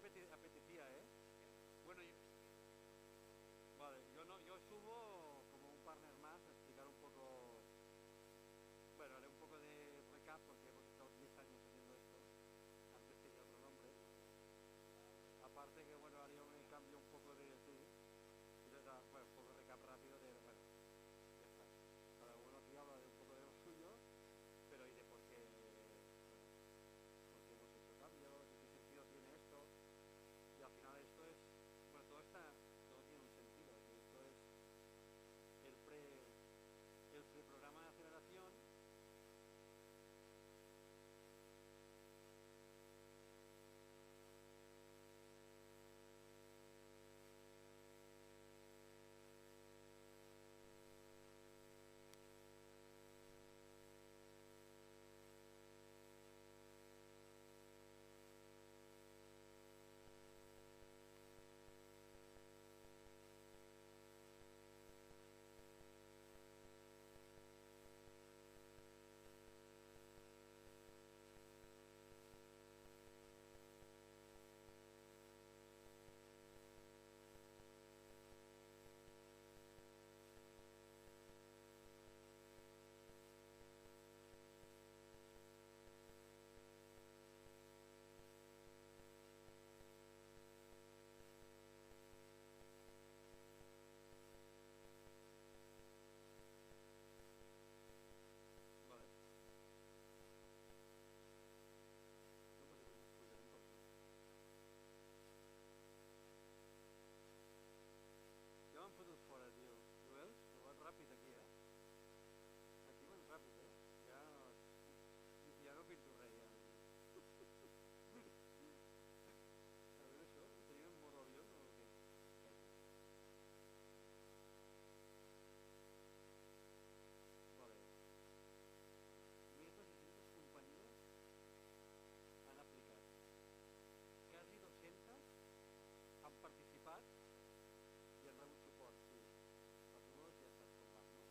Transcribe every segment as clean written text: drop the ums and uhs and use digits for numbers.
apetecía, ¿eh? Bueno, vale, yo no, yo subo como un partner más a explicar un poco, bueno, haré un poco de recap porque hemos estado 10 años haciendo esto, antes tenía otro nombre, aparte que bueno, haré un cambio un poco de, sí, y les da, bueno, un poco de recap rápido de, bueno, ya está, cada uno aquí habla de un poco de lo suyo, pero y de por qué, bueno, por qué hemos hecho cambios, de qué sentido tiene esto, y al final esto es, bueno, todo tiene un sentido, que esto es el el preprograma de aceleración. Vale, no passa res, pujarem un poc. Ja m'han fotut fora, tio. Ho veus? Ho vas ràpid aquí, eh? Aquí van ràpid, eh? Ja, ja no pinto res, ja. A veure això, tenim en modo avió o què? Vale. 1.200 compañías han aplicat. Quasi 200 han participat i han rebut suport, sí. Els números ja saps com van, no?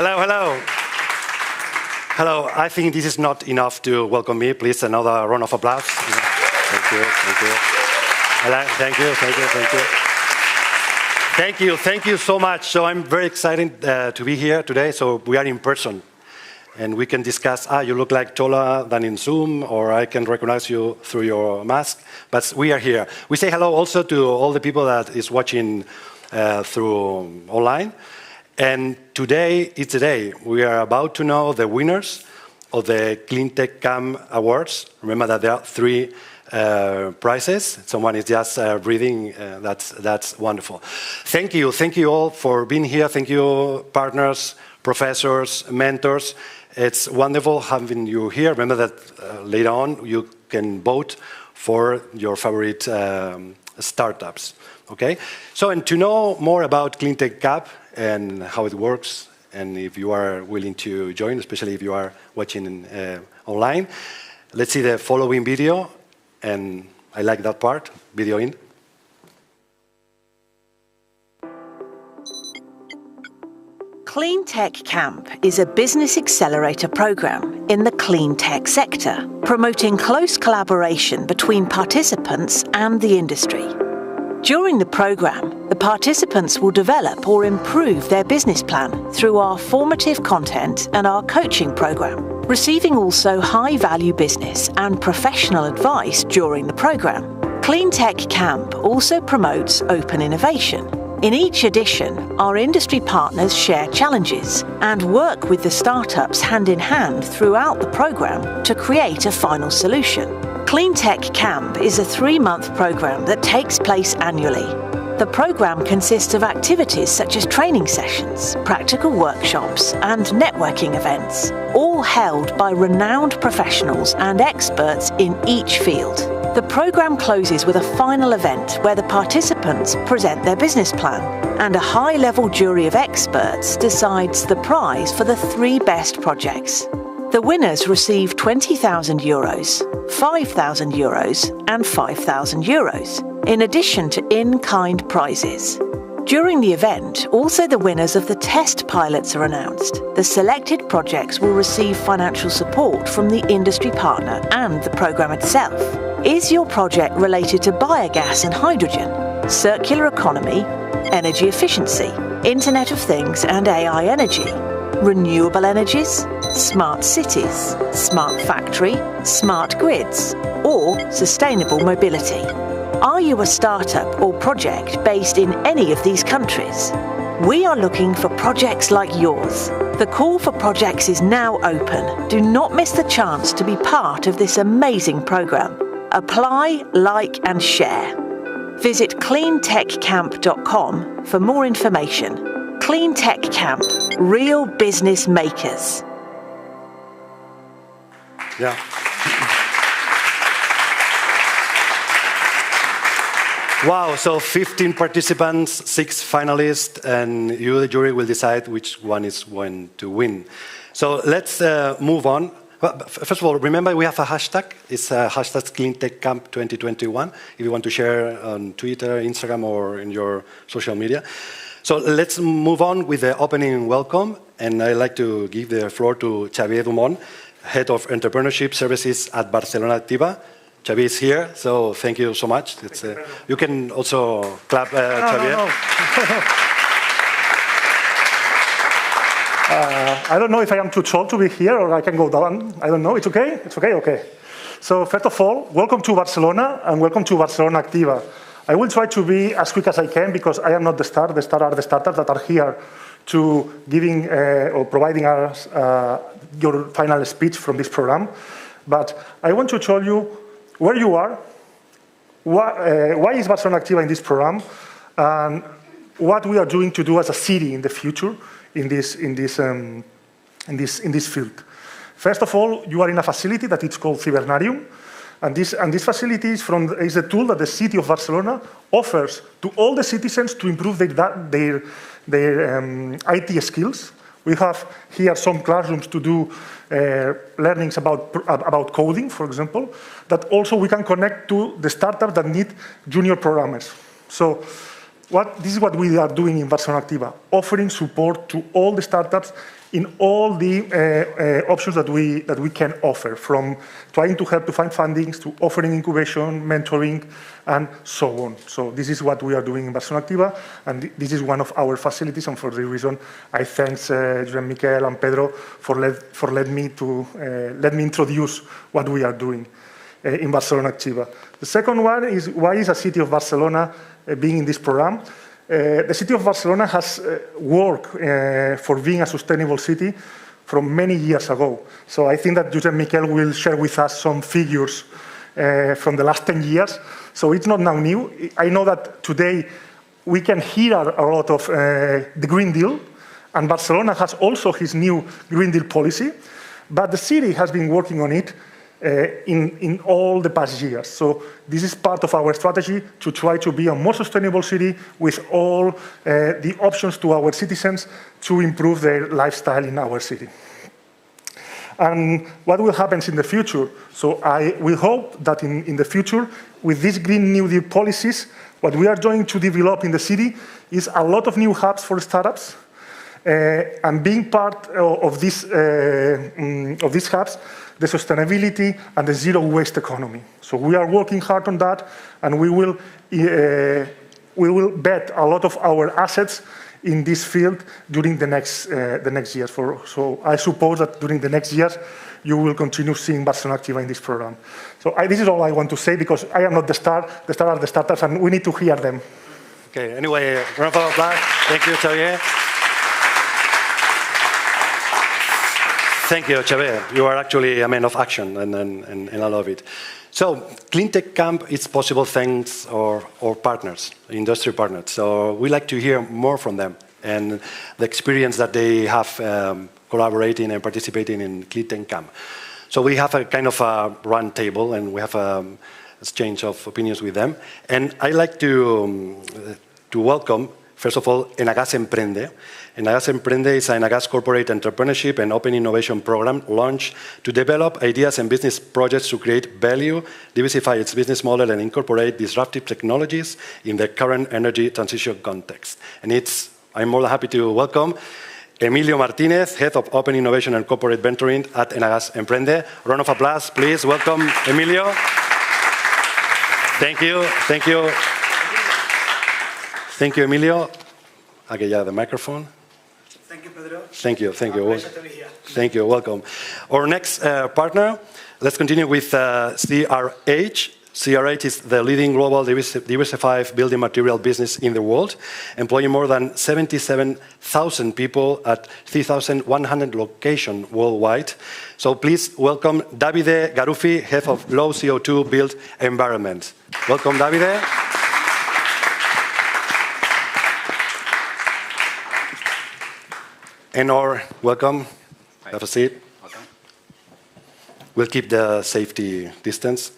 Hello, hello. Hello, I think this is not enough to welcome me. Please, another round of applause. Thank you, thank you. Thank you, thank you, thank you. Thank you so much. So I'm very excited to be here today. So we are in person. And we can discuss, you look like taller than in Zoom, or I can recognize you through your mask. But we are here. We say hello also to all the people that is watching through online. And today is the day. We are about to know the winners of the Cleantech Camp Awards. Remember that there are 3 prizes. Someone is just reading. That's wonderful. Thank you all for being here. Thank you, partners, professors, mentors. It's wonderful having you here. Remember that later on you can vote for your favorite startups. Okay? So, and to know more about Cleantech Camp and how it works, and if you are willing to join, especially if you are watching online, let's see the following video. And I like that part. Video in. Cleantech Camp is a business accelerator program in the clean tech sector, promoting close collaboration between participants and the industry. During the program, the participants will develop or improve their business plan through our formative content and our coaching program, receiving also high-value business and professional advice during the program. Cleantech Camp also promotes open innovation. In each edition, our industry partners share challenges and work with the startups hand in hand throughout the program to create a final solution. Cleantech Camp is a 3-month program that takes place annually. The program consists of activities such as training sessions, practical workshops, and networking events, all held by renowned professionals and experts in each field. The program closes with a final event where the participants present their business plan, and a high-level jury of experts decides the prize for the 3 best projects. The winners receive €20,000, €5,000, and €5,000, in addition to in-kind prizes. During the event, also the winners of the test pilots are announced. The selected projects will receive financial support from the industry partner and the program itself. Is your project related to biogas and hydrogen, circular economy, energy efficiency, Internet of Things and AI energy, renewable energies, smart cities, smart factory, smart grids, or sustainable mobility? Are you a startup or project based in any of these countries? We are looking for projects like yours. The call for projects is now open. Do not miss the chance to be part of this amazing program. Apply, like, and share. Visit cleantechcamp.com for more information. Cleantech Camp, real business makers. Yeah. Wow, so 15 participants, 6 finalists, and you, the jury, will decide which one is going to win. So let's move on. Well, first of all, remember we have a hashtag. It's hashtag Cleantech Camp 2021, if you want to share on Twitter, Instagram, or in your social media. So let's move on with the opening welcome, and I'd like to give the floor to Xavier Dumont, Head of Entrepreneurship Services at Barcelona Activa. Xavier is here, so thank you so much. It's, you can also clap, Xavier. No. I don't know if I am too tall to be here or I can go down. I don't know. It's okay? It's okay? Okay. So first of all, welcome to Barcelona and welcome to Barcelona Activa. I will try to be as quick as I can because I am not the star. The star are the startups that are here to giving or providing us your final speech from this program. But I want to tell you where you are, why is Barcelona Activa in this program, and what we are doing to do as a city in the future in this field. First of all, you are in a facility that is called Cibernarium, and this facility is a tool that the city of Barcelona offers to all the citizens to improve their IT skills. We have here some classrooms to do learnings about coding, for example, that also we can connect to the startups that need junior programmers. So this is what we are doing in Barcelona Activa, offering support to all the startups in all the options that we can offer, from trying to help to find fundings to offering incubation, mentoring, and so on. So this is what we are doing in Barcelona Activa, and this is one of our facilities, and for this reason, I thank Joan Miquel and Pedro for letting me introduce what we are doing in Barcelona Activa. The second one is, why is the city of Barcelona being in this program? The city of Barcelona has worked for being a sustainable city from many years ago. So I think that Josep Miquel will share with us some figures from the last 10 years. So it's not now new. I know that today we can hear a lot of the Green Deal, and Barcelona has also his new Green Deal policy, but the city has been working on it in all the past years. So this is part of our strategy to try to be a more sustainable city with all the options to our citizens to improve their lifestyle in our city. And what will happen in the future? So we hope that in the future, with these Green New Deal policies, what we are going to develop in the city is a lot of new hubs for startups, and being part of these hubs, the sustainability and the zero waste economy. So we are working hard on that, and we will bet a lot of our assets in this field during the next years. So I suppose that during the next years, you will continue seeing Barcelona Activa in this program. So this is all I want to say, because I am not the star are the startups, and we need to hear them. Okay, anyway, round of applause. Thank you, Xavier. Thank you, Xavier. You are actually a man of action, and I love it. So, Cleantech Camp is possible thanks our partners, industry partners. So we like to hear more from them and the experience that they have collaborating and participating in Cleantech Camp. So we have a kind of a round table, and we have a exchange of opinions with them. And I like to welcome, first of all, Enagas Emprende. Enagas Emprende is an Enagas corporate entrepreneurship and open innovation program launched to develop ideas and business projects to create value, diversify its business model, and incorporate disruptive technologies in the current energy transition context. And I'm more than happy to welcome Emilio Martinez, Head of Open Innovation and Corporate Venturing at Enagas Emprende. Round of applause, please. Welcome, Emilio. Thank you. Thank you. Thank you, Emilio. Okay, yeah, the microphone. Thank you, Pedro. Thank you, thank you. Pleasure to be here. Thank you, welcome. Our next partner, let's continue with CRH. CRH is the leading global diversified building material business in the world, employing more than 77,000 people at 3,100 locations worldwide. So please welcome Davide Garuffi, Head of Low CO2 Built Environment. Welcome, Davide. And welcome, have a seat. Welcome. We'll keep the safety distance.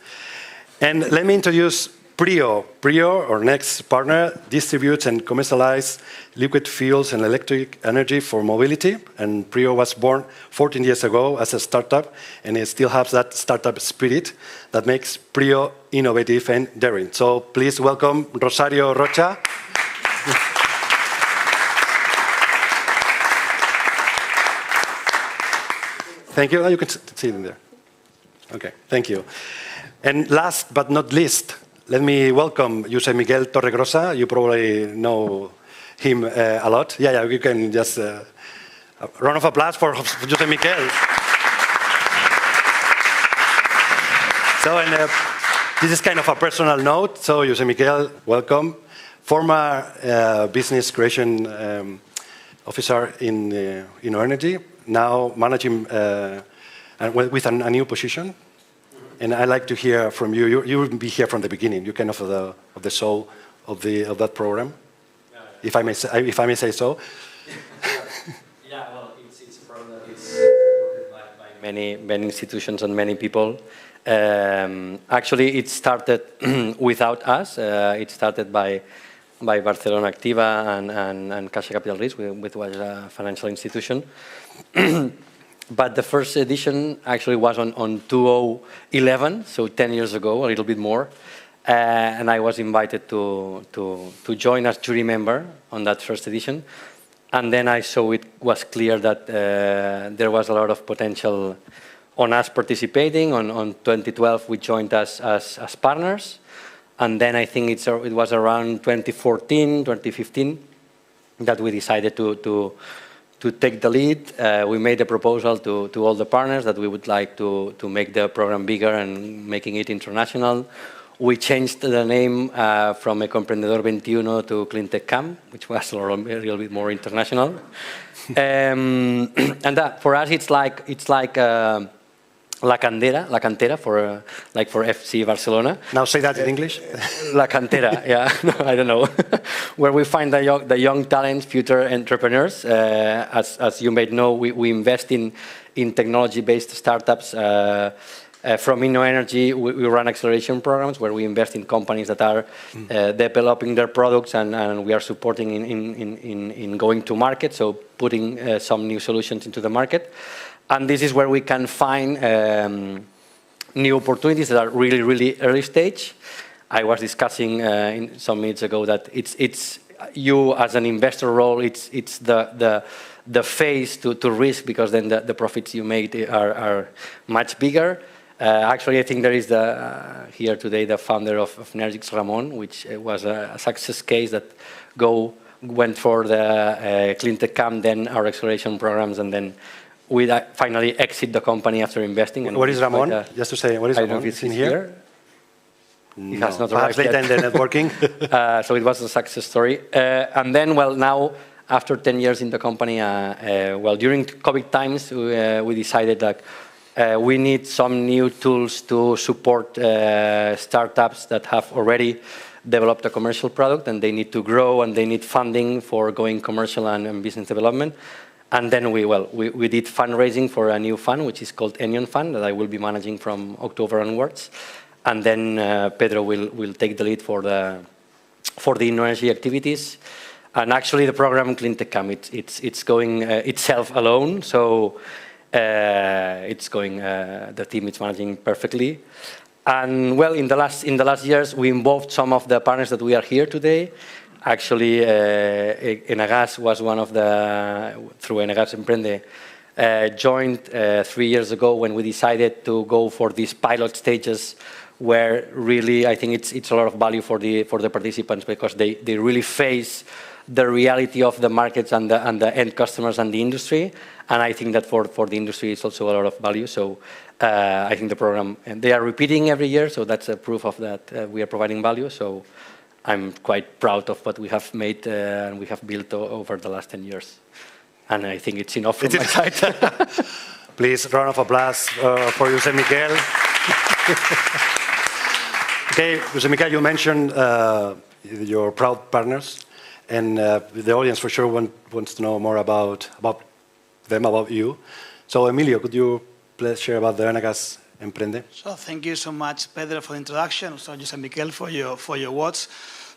And let me introduce Prio. Prio, our next partner, distributes and commercializes liquid fuels and electric energy for mobility. And Prio was born 14 years ago as a startup, and it still has that startup spirit that makes Prio innovative and daring. So please welcome Rosario Rocha. Thank you. You can sit in there. Okay, thank you. And last but not least, let me welcome José Miguel Torregrosa. You probably know him a lot. Yeah, you can just a round of applause for José Miguel. So, this is kind of a personal note. So, José Miguel, welcome. Former business creation officer in energy. Now managing with a new position, and I'd like to hear from you. You will be here from the beginning. You're kind of the soul of that program, if I may say so. Yeah, well, it's a program that is supported by many institutions and many people. Actually, it started without us. It started by Barcelona Activa and Caixa Capital Risk, which was a financial institution. But the first edition actually was on 2011, so 10 years ago, a little bit more. and I was invited to join as jury member on that first edition. And then I saw it was clear that there was a lot of potential on us participating. On 2012, we joined as partners. And then I think it was around 2014, 2015 that we decided to take the lead. We made a proposal to all the partners that we would like to make the program bigger and making it international. We changed the name from Emprendedor 21 to Cleantech Camp, which was a little bit more international. And that, for us, it's like La Cantera for FC Barcelona. Now say that in English. La Cantera, yeah, no, I don't know. Where we find the young talents, future entrepreneurs. As you may know, we invest in technology-based startups. From InnoEnergy, we run acceleration programs where we invest in companies that are developing their products, and we are supporting in going to market, so putting some new solutions into the market. And this is where we can find new opportunities that are really, really early stage. I was discussing some minutes ago that it's you as an investor role, it's the phase to risk, because then the profits you make are much bigger. Actually, I think there is here today the founder of Energix, Ramon, which was a success case that went for the Cleantech Camp, then our acceleration programs, and then we finally exit the company after investing. And what is Ramon? Just to say, what is Ramon? It's in here. No, it has not perhaps later in the networking. So it was a success story. And then, well, now, after 10 years in the company, well, during COVID times, we decided that we need some new tools to support startups that have already developed a commercial product, and they need to grow, and they need funding for going commercial and business development. And then we did fundraising for a new fund, which is called Enion Fund, that I will be managing from October onwards. And then Pedro will take the lead for the InnoEnergy activities. And actually, the program Cleantech Camp, it's going itself alone. So it's going. The team is managing perfectly. And well, in the last years, we involved some of the partners that we are here today. Actually, Enagas was one of through Enagas Emprende, joined 3 years ago when we decided to go for these pilot stages, where really I think it's a lot of value for the participants, because they really face the reality of the markets and the end customers and the industry. And I think that for the industry, it's also a lot of value. So I think the program, and they are repeating every year, so that's a proof of that we are providing value. So I'm quite proud of what we have made and we have built over the last 10 years. And I think it's enough from my side. Please, round of applause for José Miquel. Okay, José Miquel, you mentioned your proud partners, and the audience for sure wants to know more about them, about you. So, Emilio, could you please share about the Enagas Emprende? So thank you so much, Pedro, for the introduction. So José Miquel for your words.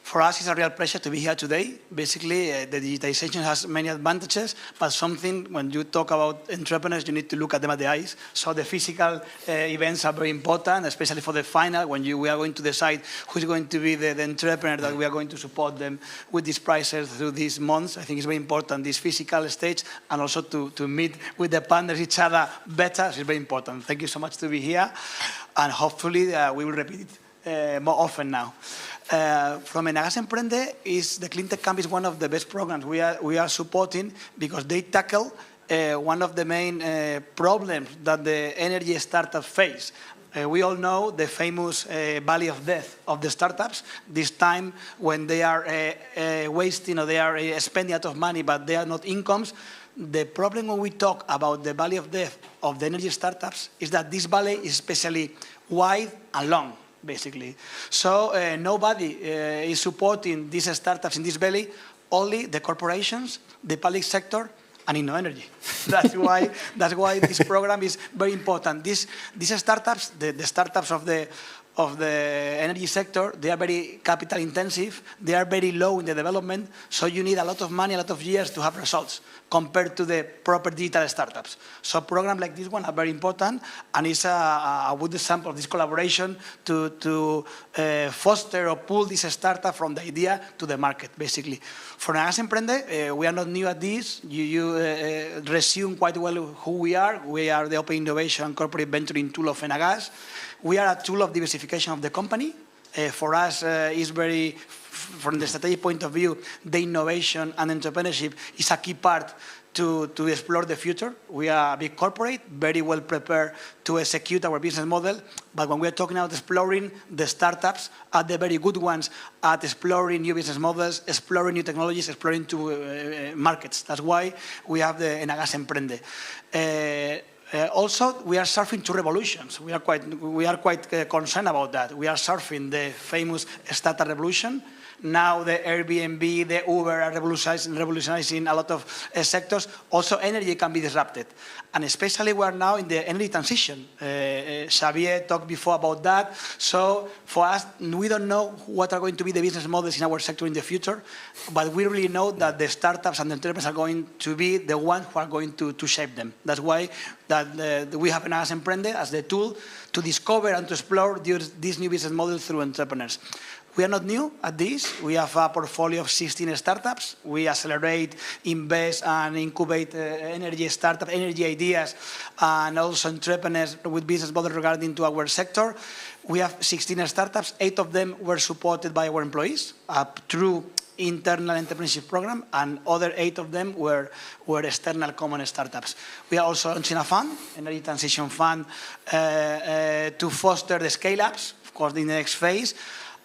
For us, it's a real pleasure to be here today. Basically, the digitization has many advantages, but something, when you talk about entrepreneurs, you need to look at them at the eyes. So the physical events are very important, especially for the final, when we are going to decide who's going to be the entrepreneur that we are going to support them with these prizes through these months. I think it's very important, this physical stage, and also to meet with the partners each other better. It's very important. Thank you so much to be here, and hopefully we will repeat it more often now. From Enagas Emprende, the Cleantech Camp is one of the best programs we are supporting, because they tackle one of the main problems that the energy startups face. We all know the famous valley of death of the startups, this time when they are wasting, or they are spending a lot of money, but they are not incomes. The problem when we talk about the valley of death of the energy startups is that this valley is especially wide and long, basically. So nobody is supporting these startups in this valley, only the corporations, the public sector, and InnoEnergy. That's why this program is very important. These startups, the startups of of the energy sector, they are very capital intensive, they are very low in the development, so you need a lot of money, a lot of years to have results compared to the proper digital startups. So programs like this one are very important, and it's a good example of this collaboration to foster or pull this startup from the idea to the market, basically. For Enagas Emprende, we are not new at this. You resume quite well who we are. We are the open innovation and corporate venturing tool of Enagas. We are a tool of diversification of the company. For us, it's very, from the strategic point of view, the innovation and entrepreneurship is a key part to explore the future. We are a big corporate, very well prepared to execute our business model. But when we are talking about exploring, the startups are the very good ones at exploring new business models, exploring new technologies, exploring markets. That's why we have the Enagas Emprende. Also, we are surfing two revolutions. We are quite concerned about that. We are surfing the famous startup revolution. Now the Airbnb, the Uber are revolutionizing a lot of sectors. Also, energy can be disrupted. And especially we are now in the energy transition. Xavier talked before about that. So for us, we don't know what are going to be the business models in our sector in the future, but we really know that the startups and the entrepreneurs are going to be the ones who are going to shape them. That's why we have Enagas Emprende as the tool to discover and to explore these new business models through entrepreneurs. We are not new at this. We have a portfolio of 16 startups. We accelerate, invest, and incubate energy startups, energy ideas, and also entrepreneurs with business models regarding to our sector. We have 16 startups. 8 of them were supported by our employees through internal entrepreneurship program, and other 8 of them were external common startups. We are also launching a fund, energy transition fund, to foster the scale-ups, of course, in the next phase.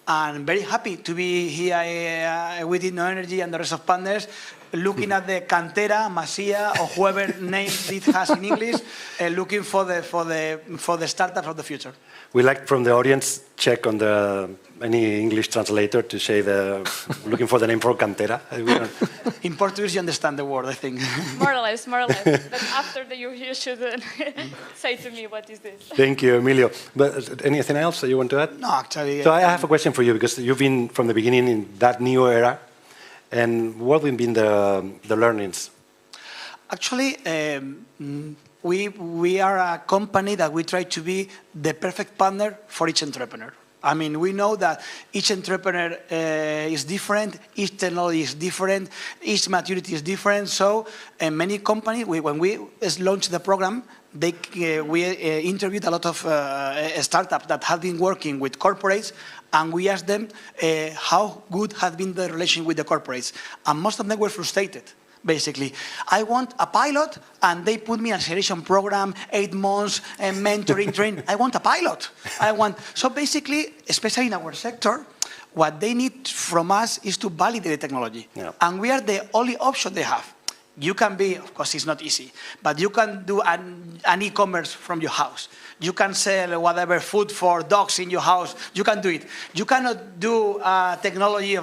And very happy to be here with InnoEnergy and the rest of partners, looking at the Cantera, Masia, or whoever name it has in English, looking for the startups of the future. We like from the audience check on any English translator to say looking for the name for Cantera. In Portuguese, you understand the word, I think. More or less, more or less. But after you should say to me what is this. Thank you, Emilio. But anything else that you want to add? No, actually. So I have a question for you, because you've been from the beginning in that new era. And what have been the learnings? Actually, we are a company that we try to be the perfect partner for each entrepreneur. I mean, we know that each entrepreneur is different, each technology is different, each maturity is different. So many companies, when we launched the program, we interviewed a lot of startups that have been working with corporates, and we asked them how good had been the relation with the corporates. And most of them were frustrated. Basically, I want a pilot, and they put me in an acceleration program, 8 months, and mentoring, training. I want a pilot. So basically, especially in our sector, what they need from us is to validate the technology. Yeah. And we are the only option they have. You can be, of course, it's not easy, but you can do an e-commerce from your house. You can sell whatever food for dogs in your house. You can do it. You cannot do the technology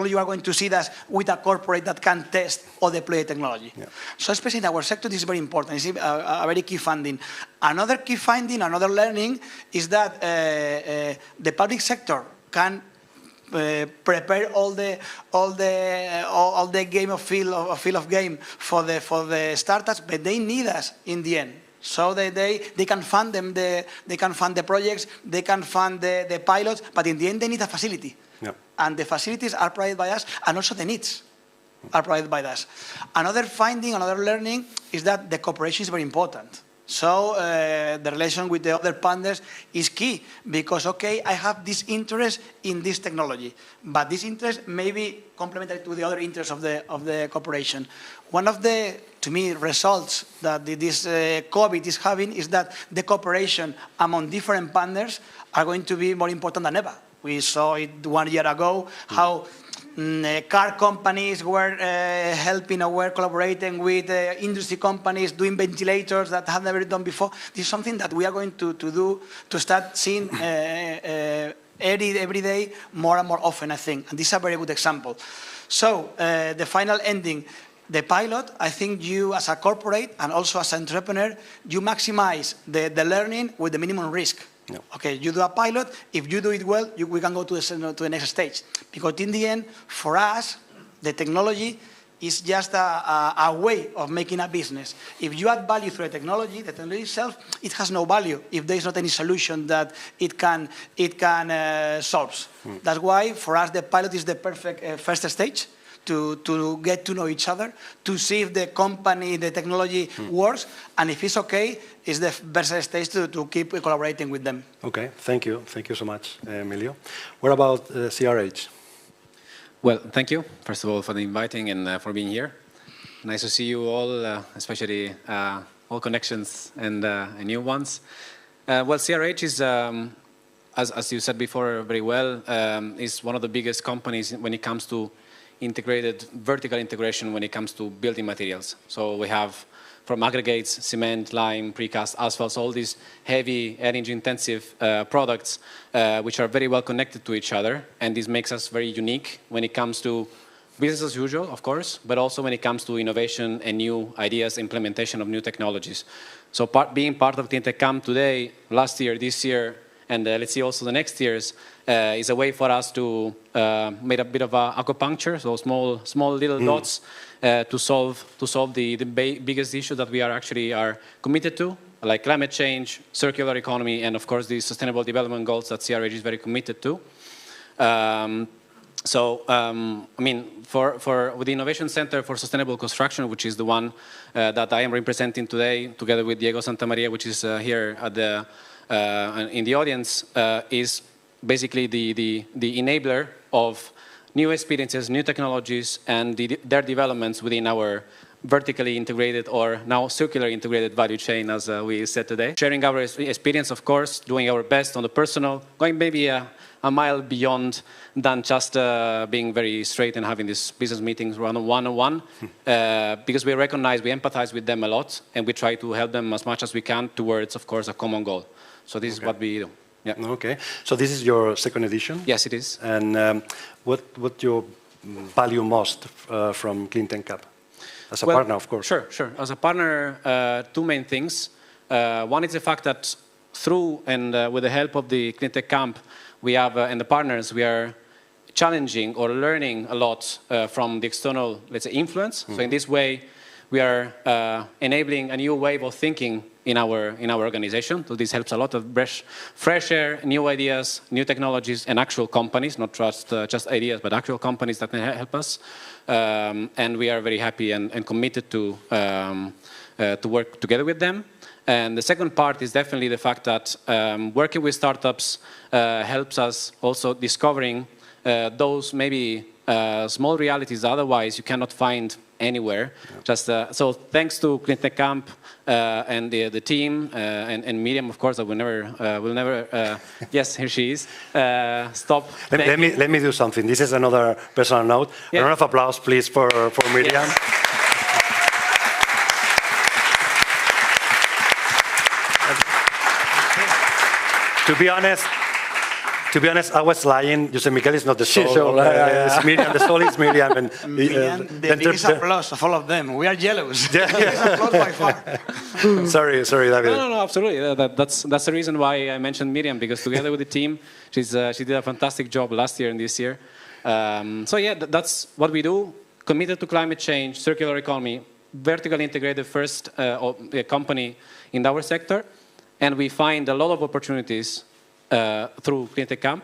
you are going to see that with a corporate that can test or deploy technology. Yeah. So especially in our sector, this is very important. It's a very key finding. Another key finding, another learning, is that the public sector can prepare all the game of field of game for the startups, but they need us in the end. So they can fund them, they can fund the projects, they can fund the pilots, but in the end they need a facility. Yeah. And the facilities are provided by us, and also the needs are provided by us. Another finding, another learning is that the cooperation is very important. So the relation with the other partners is key, because, okay, I have this interest in this technology, but this interest may be complementary to the other interests of the corporation. One of the, to me, results that this COVID is having is that the cooperation among different partners are going to be more important than ever. We saw it 1 year ago, how car companies were helping or were collaborating with industry companies doing ventilators that have never done before. This is something that we are going to do, to start seeing every day more and more often, I think. And this is a very good example. So the final ending, the pilot, I think you as a corporate and also as an entrepreneur, you maximize the learning with the minimum risk. No. Okay, you do a pilot. If you do it well, we can go to the next stage. Because in the end, for us, the technology is just a way of making a business. If you add value through the technology itself, it has no value if there is not any solution that it can solve. That's why, for us, the pilot is the perfect first stage to get to know each other, to see if the company, the technology works, and if it's okay, it's the best stage to keep collaborating with them. Okay, thank you. Thank you so much, Emilio. What about CRH? Well, thank you, first of all, for the inviting and for being here. Nice to see you all, especially all connections and new ones. Well, CRH is, as you said before very well, is one of the biggest companies when it comes to vertical integration when it comes to building materials. So we have from aggregates, cement, lime, precast, asphalts, all these heavy, energy-intensive products which are very well connected to each other, and this makes us very unique when it comes to business as usual, of course, but also when it comes to innovation and new ideas, implementation of new technologies. So being part of Cleantech Camp today, last year, this year, and let's see also the next years, is a way for us to make a bit of acupuncture, so small little dots to solve the biggest issue that we are committed to, like climate change, circular economy, and of course the sustainable development goals that CRH is very committed to. I mean, with the Innovation Center for Sustainable Construction, which is the one that I am representing today, together with Diego Santamaria, which is here at in the audience, is basically the enabler of new experiences, new technologies, and their developments within our vertically integrated or now circular integrated value chain, as we said today. Sharing our experience, of course, doing our best on the personal, going maybe a mile beyond than just being very straight and having these business meetings one-on-one, because we recognize, we empathize with them a lot, and we try to help them as much as we can towards, of course, a common goal. So this is what we do. Yeah. Okay. So this is your second edition? Yes, it is. And what you value most from Cleantech Camp? As a partner, of course. Sure. As a partner, two main things. One is the fact that through and with the help of the Cleantech Camp, we have, and the partners, we are challenging or learning a lot from the external, let's say, influence. So in this way, we are enabling a new wave of thinking in our organization. So this helps a lot of fresh air, new ideas, new technologies, and actual companies, not just ideas, but actual companies that can help us. And we are very happy and committed to work together with them. And the second part is definitely the fact that working with startups helps us also discovering those maybe small realities otherwise you cannot find anywhere. Yeah. So thanks to Cleantech Camp and the team and Miriam, of course, that will never yes, here she is. Stop. Let me do something. This is another personal note. Yeah. A round of applause, please, for Miriam. Yes. To be honest, I was lying. Jose Miguel is not the soul. It's Miriam. The soul is Miriam. And Miriam, the biggest applause of all of them. We are jealous. Yeah. The biggest applause by far. Sorry, David. No, absolutely. That's the reason why I mentioned Miriam, because together with the team, she did a fantastic job last year and this year. So yeah, that's what we do. Committed to climate change, circular economy, vertically integrated first company in our sector, and we find a lot of opportunities through Cleantech Camp.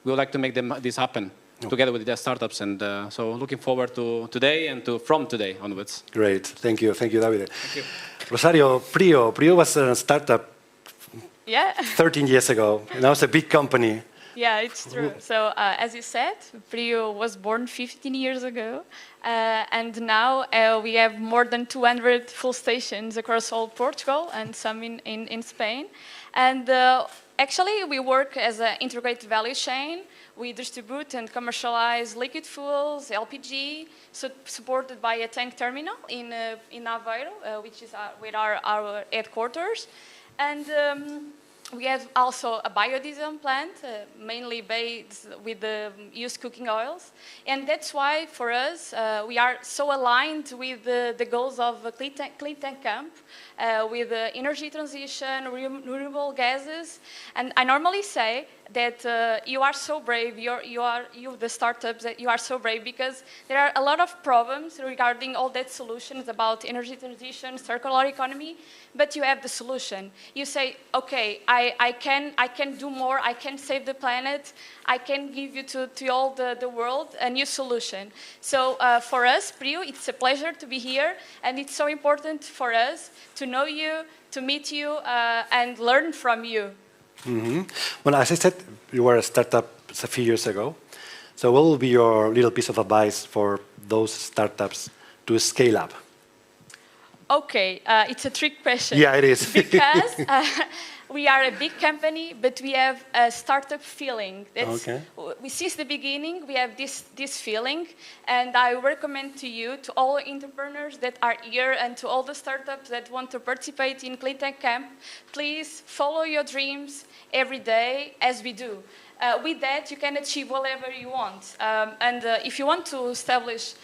We would like to make this happen together with the startups, and so looking forward to today and from today onwards. Great, thank you, David. Thank you. Rosario, Prio was a startup 13 years ago. Now it's a big company. Yeah, it's true. So as you said, Prio was born 15 years ago, and now we have more than 200 full stations across all Portugal and some in Spain. And actually, we work as an integrated value chain. We distribute and commercialize liquid fuels, LPG, supported by a tank terminal in Aveiro, which is where our headquarters. And we have also a biodiesel plant, mainly based with the used cooking oils. And that's why, for us, we are so aligned with the goals of Cleantech Camp, with energy transition, renewable gases. And I normally say that you are so brave, you the startups, that you are so brave because there are a lot of problems regarding all that solutions about energy transition, circular economy, but you have the solution. You say, okay, I can do more, I can save the planet, I can give you to all the world a new solution. So for us, Priu, it's a pleasure to be here, and it's so important for us to know you, to meet you, and learn from you. Mm-hmm. Well, as I said, you were a startup a few years ago. So what will be your little piece of advice for those startups to scale up? Okay, it's a trick question. Yeah, it is. Because we are a big company, but we have a startup feeling. Okay. Since the beginning, we have this feeling, and I recommend to you, to all entrepreneurs that are here, and to all the startups that want to participate in Cleantech Camp, please follow your dreams every day, as we do. With that, you can achieve whatever you want. If you want to establish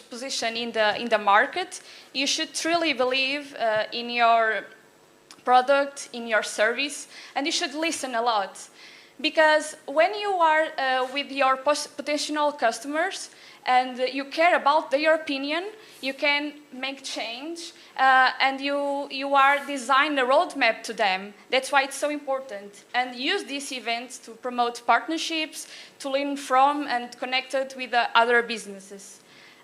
position in the market, you should truly believe in your product, in your service, and you should listen a lot. Because when you are with your potential customers and you care about their opinion, you can make change, and you are design a roadmap to them. That's why it's so important. And use these events to promote partnerships, to learn from and connect it with other businesses.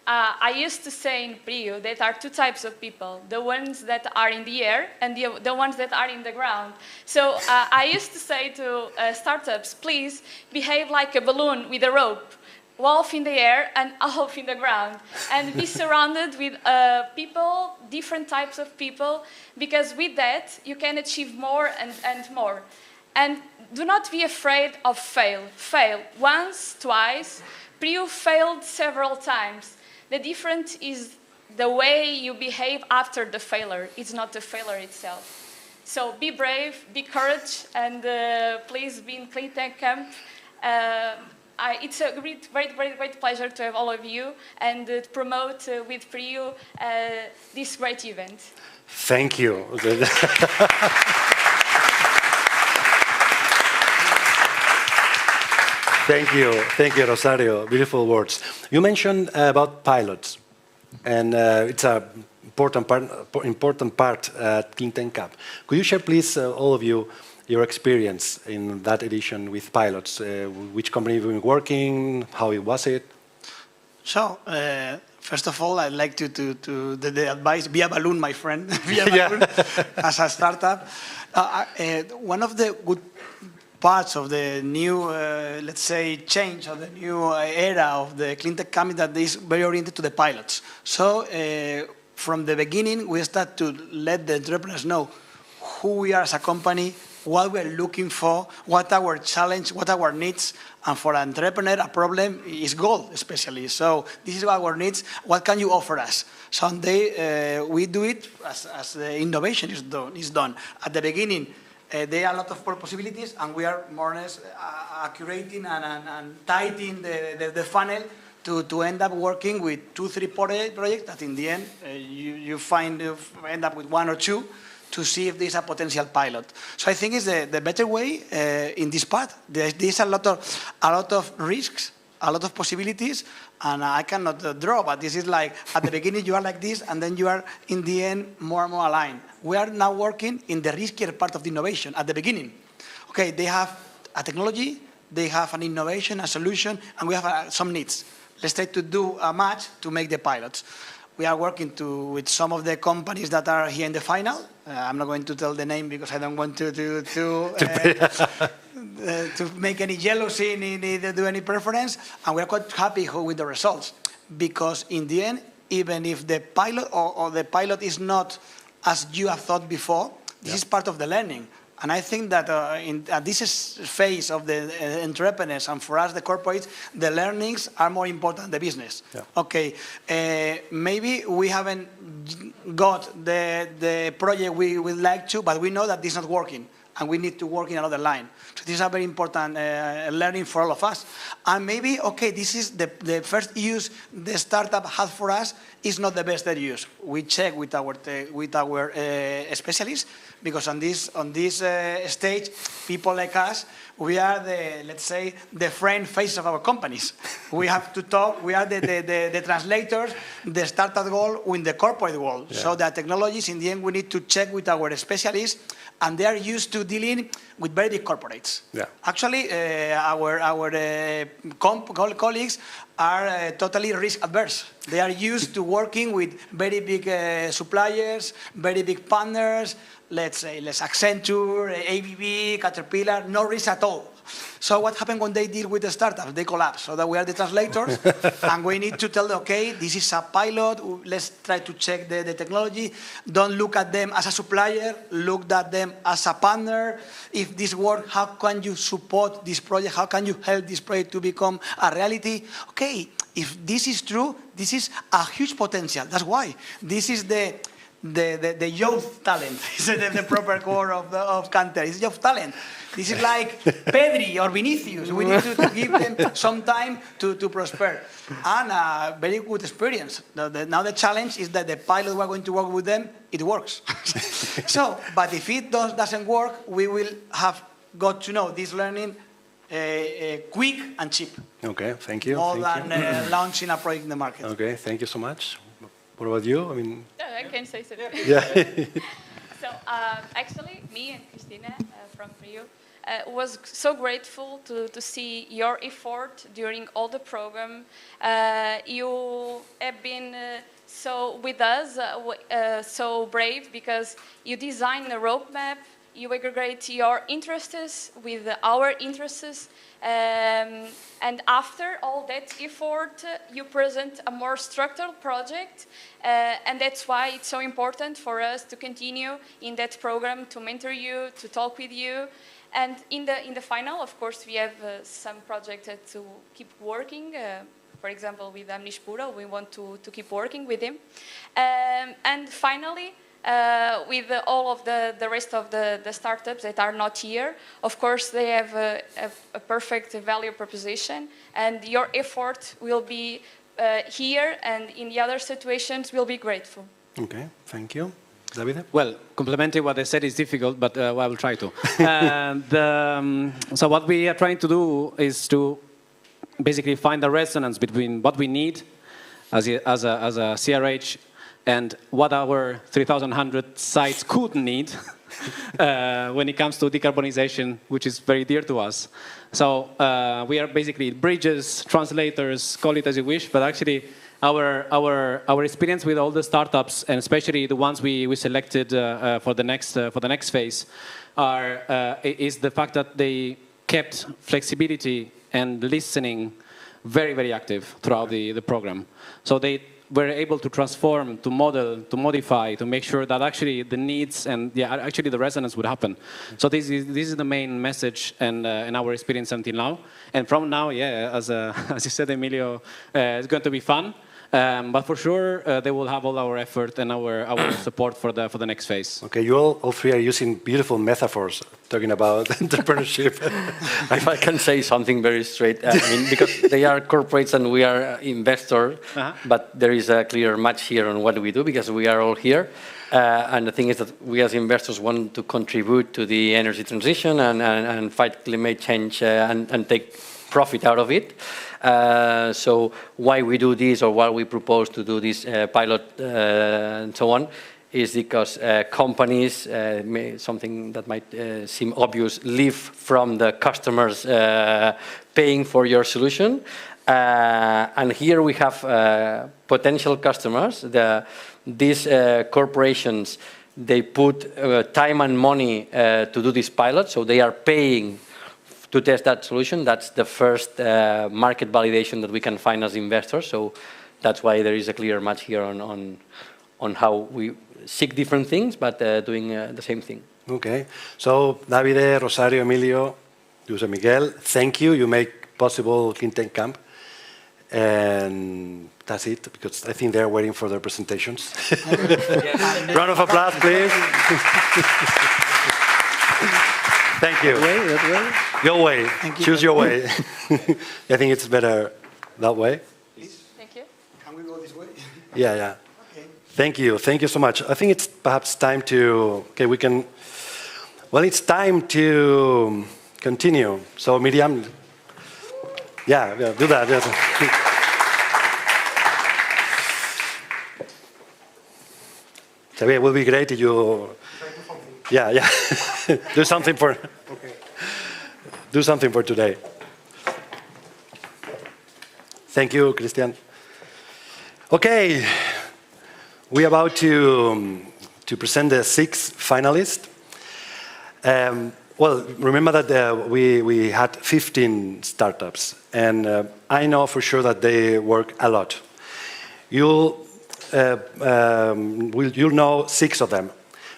I used to say in Priu that there are two types of people, the ones that are in the air and the ones that are in the ground. So I used to say to startups, please behave like a balloon with a rope, half in the air and half in the ground, and be surrounded with people, different types of people, because with that you can achieve more and more. And do not be afraid of fail. Fail once, twice. Priu failed several times. The difference is the way you behave after the failure. It's not the failure itself. So be brave, be courage, and please be in Cleantech Camp. It's a great pleasure to have all of you and to promote with Priu this great event. Thank you. Thank you, Rosario. Beautiful words. You mentioned about pilots, and it's an important part at Cleantech Camp. Could you share, please, all of you, your experience in that edition with pilots? Which company you've been working? How was it? So, first of all, I'd like to the advice: be a balloon, my friend. Be a balloon as a startup. One of the good parts of the new, let's say, change of the new era of the Cleantech Camp that is very oriented to the pilots. So from the beginning, we start to let the entrepreneurs know who we are as a company, what we're looking for, what our challenge, what our needs, and for an entrepreneur, a problem is gold, especially. So this is our needs. What can you offer us? Someday we do it as the innovation is done. At the beginning, there are a lot of possibilities, and we are more or less curating and tightening the funnel to end up working with 2-3 projects that in the end you end up with 1 or 2 to see if there's a potential pilot. So I think it's the better way in this part. There's a lot of risks, a lot of possibilities, and I cannot draw, but this is like, at the beginning you are like this, and then you are, in the end, more and more aligned. We are now working in the riskier part of the innovation at the beginning. Okay, they have a technology, they have an innovation, a solution, and we have some needs. Let's try to do a match to make the pilots. We are working with some of the companies that are here in the final. I'm not going to tell the name because I don't want to make any jealousy, neither do any preference. And we are quite happy with the results, because in the end, even if the pilot or the pilot is not as you have thought before, this is part of the learning. And I think that at this phase of the entrepreneurs and for us, the corporates, the learnings are more important than the business. Yeah. Okay, maybe we haven't got the project we would like to, but we know that this is not working. And we need to work in another line. So this is a very important learning for all of us. And maybe, okay, this is the first use the startup has for us is not the best use. We check with our specialists, because on this stage, people like us, we are the, let's say, the friend face of our companies. We have to talk, we are the translators, the startup world in the corporate world. Yeah. So the technologies, in the end, we need to check with our specialists, and they are used to dealing with very big corporates. Yeah. Actually, our colleagues are totally risk adverse. They are used to working with very big suppliers, very big partners, let's say, Accenture, ABB, Caterpillar, no risk at all. So what happens when they deal with the startups? They collapse. So that we are the translators, and we need to tell them, okay, this is a pilot, let's try to check the technology. Don't look at them as a supplier, look at them as a partner. If this works, how can you support this project? How can you help this project to become a reality? Okay, if this is true, this is a huge potential. That's why. This is the youth talent. Is the proper core of Canter. It's youth talent. This is like Pedri or Vinicius. We need to give them some time to prosper. And a very good experience. Now the challenge is that the pilot we're going to work with them, it works. So, but if it doesn't work, we will have got to know this learning quick and cheap. Okay, thank you. More than launching a project in the market. Okay, thank you so much. What about you? I mean, I can say something. Yeah. So actually, me and Cristina from Rio was so grateful to see your effort during all the program. You have been so with us, so brave, because you designed a roadmap. You aggregate your interests with our interests, and after all that effort, you present a more structured project, and that's why it's so important for us to continue in that program, to mentor you, to talk with you. And in the final, of course, we have some projects to keep working. For example, with Amnish Pura, we want to keep working with him. And finally, with all of the rest of the startups that are not here, of course, they have a perfect value proposition, and your effort will be here, and in the other situations, we'll be grateful. Okay, thank you. David? Well, complementing what I said is difficult, but I will try to. So what we are trying to do is to basically find the resonance between what we need as a CRH and what our 3,100 sites could need when it comes to decarbonization, which is very dear to us. So we are basically bridges, translators, call it as you wish, but actually our experience with all the startups, and especially the ones we selected for the next phase, is the fact that they kept flexibility and listening very, very active throughout the program. So they were able to transform, to model, to modify, to make sure that actually the needs and actually the resonance would happen. So this is the main message and our experience until now. And from now, as you said, Emilio, it's going to be fun. But for sure, they will have all our effort and our support for the next phase. Okay, you all three are using beautiful metaphors talking about entrepreneurship. If I can say something very straight, I mean, because they are corporates and we are investors, but there is a clear match here on what we do because we are all here. And the thing is that we as investors want to contribute to the energy transition and fight climate change and take profit out of it. So why we do this or why we propose to do this pilot and so on is because companies, something that might seem obvious, live from the customers paying for your solution. And here we have potential customers. These corporations, they put time and money to do this pilot, so they are paying to test that solution. That's the first market validation that we can find as investors. So that's why there is a clear match here on how we seek different things, but doing the same thing. Okay. So, Davide, Rosario, Emilio, Jose Miguel, thank you. You make possible Cleantech Camp. And that's it, because I think they're waiting for their presentations. Round of applause, please. Thank you. That way? Your way. Choose your way. I think it's better that way. Thank you. Can we go this way? Yeah, yeah. Okay. Thank you. Thank you so much. I think it's perhaps time to, okay, we can, well, it's time to continue. So, Miriam, yeah, do that. Yes. Xavier, it will be great if you, yeah. Do something for, do something for today. Thank you, Christian. Okay, we're about to present the 6 finalists. Well, remember that we had 15 startups, and I know for sure that they work a lot. You'll know 6 of them,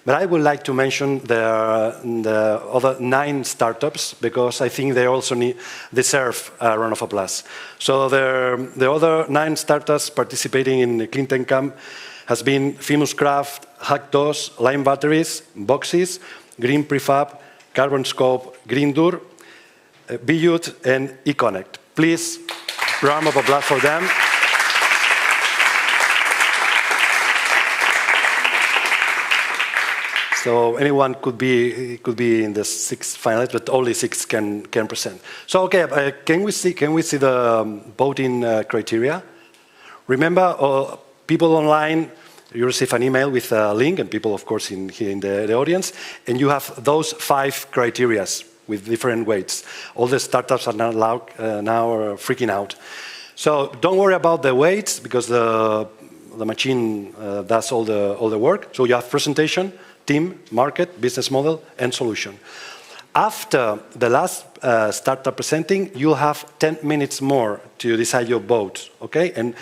but I would like to mention the other 9 startups because I think they also deserve a round of applause. So the other 9 startups participating in the Cleantech Camp has been Famous Craft, Hacktos, Lime Batteries, Boxes, Green Prefab, Carbon Scope, Greendur, Biyut, and eConnect. Please, round of applause for them. So anyone could be in the 6 finalists, but only 6 can present. So okay, can we see the voting criteria? Remember, people online, you receive an email with a link, and people, of course, here in the audience, and you have those 5 criteria with different weights. All the startups are now freaking out. So don't worry about the weights because the machine does all the work. So you have presentation, team, market, business model, and solution. After the last startup presenting, you'll have 10 minutes more to decide your vote, okay? And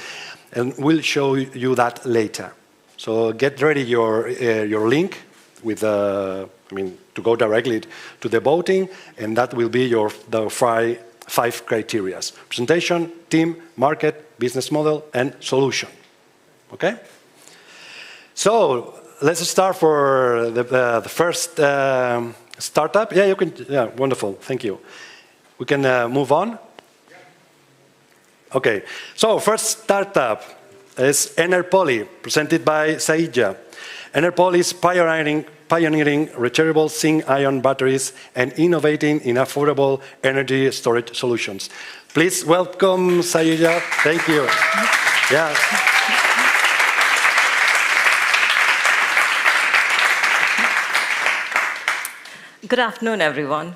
we'll show you that later. So get ready your link with to go directly to the voting, and that will be the 5 criteria: presentation, team, market, business model, and solution. Okay. So let's start for the first startup. Yeah, you can. Yeah, wonderful. Thank you. We can move on. Okay. So first startup is Enerpoly, presented by Saija. Enerpoly is pioneering rechargeable zinc-ion batteries and innovating in affordable energy storage solutions. Please welcome Saija. Thank you. Yeah. Good afternoon, everyone.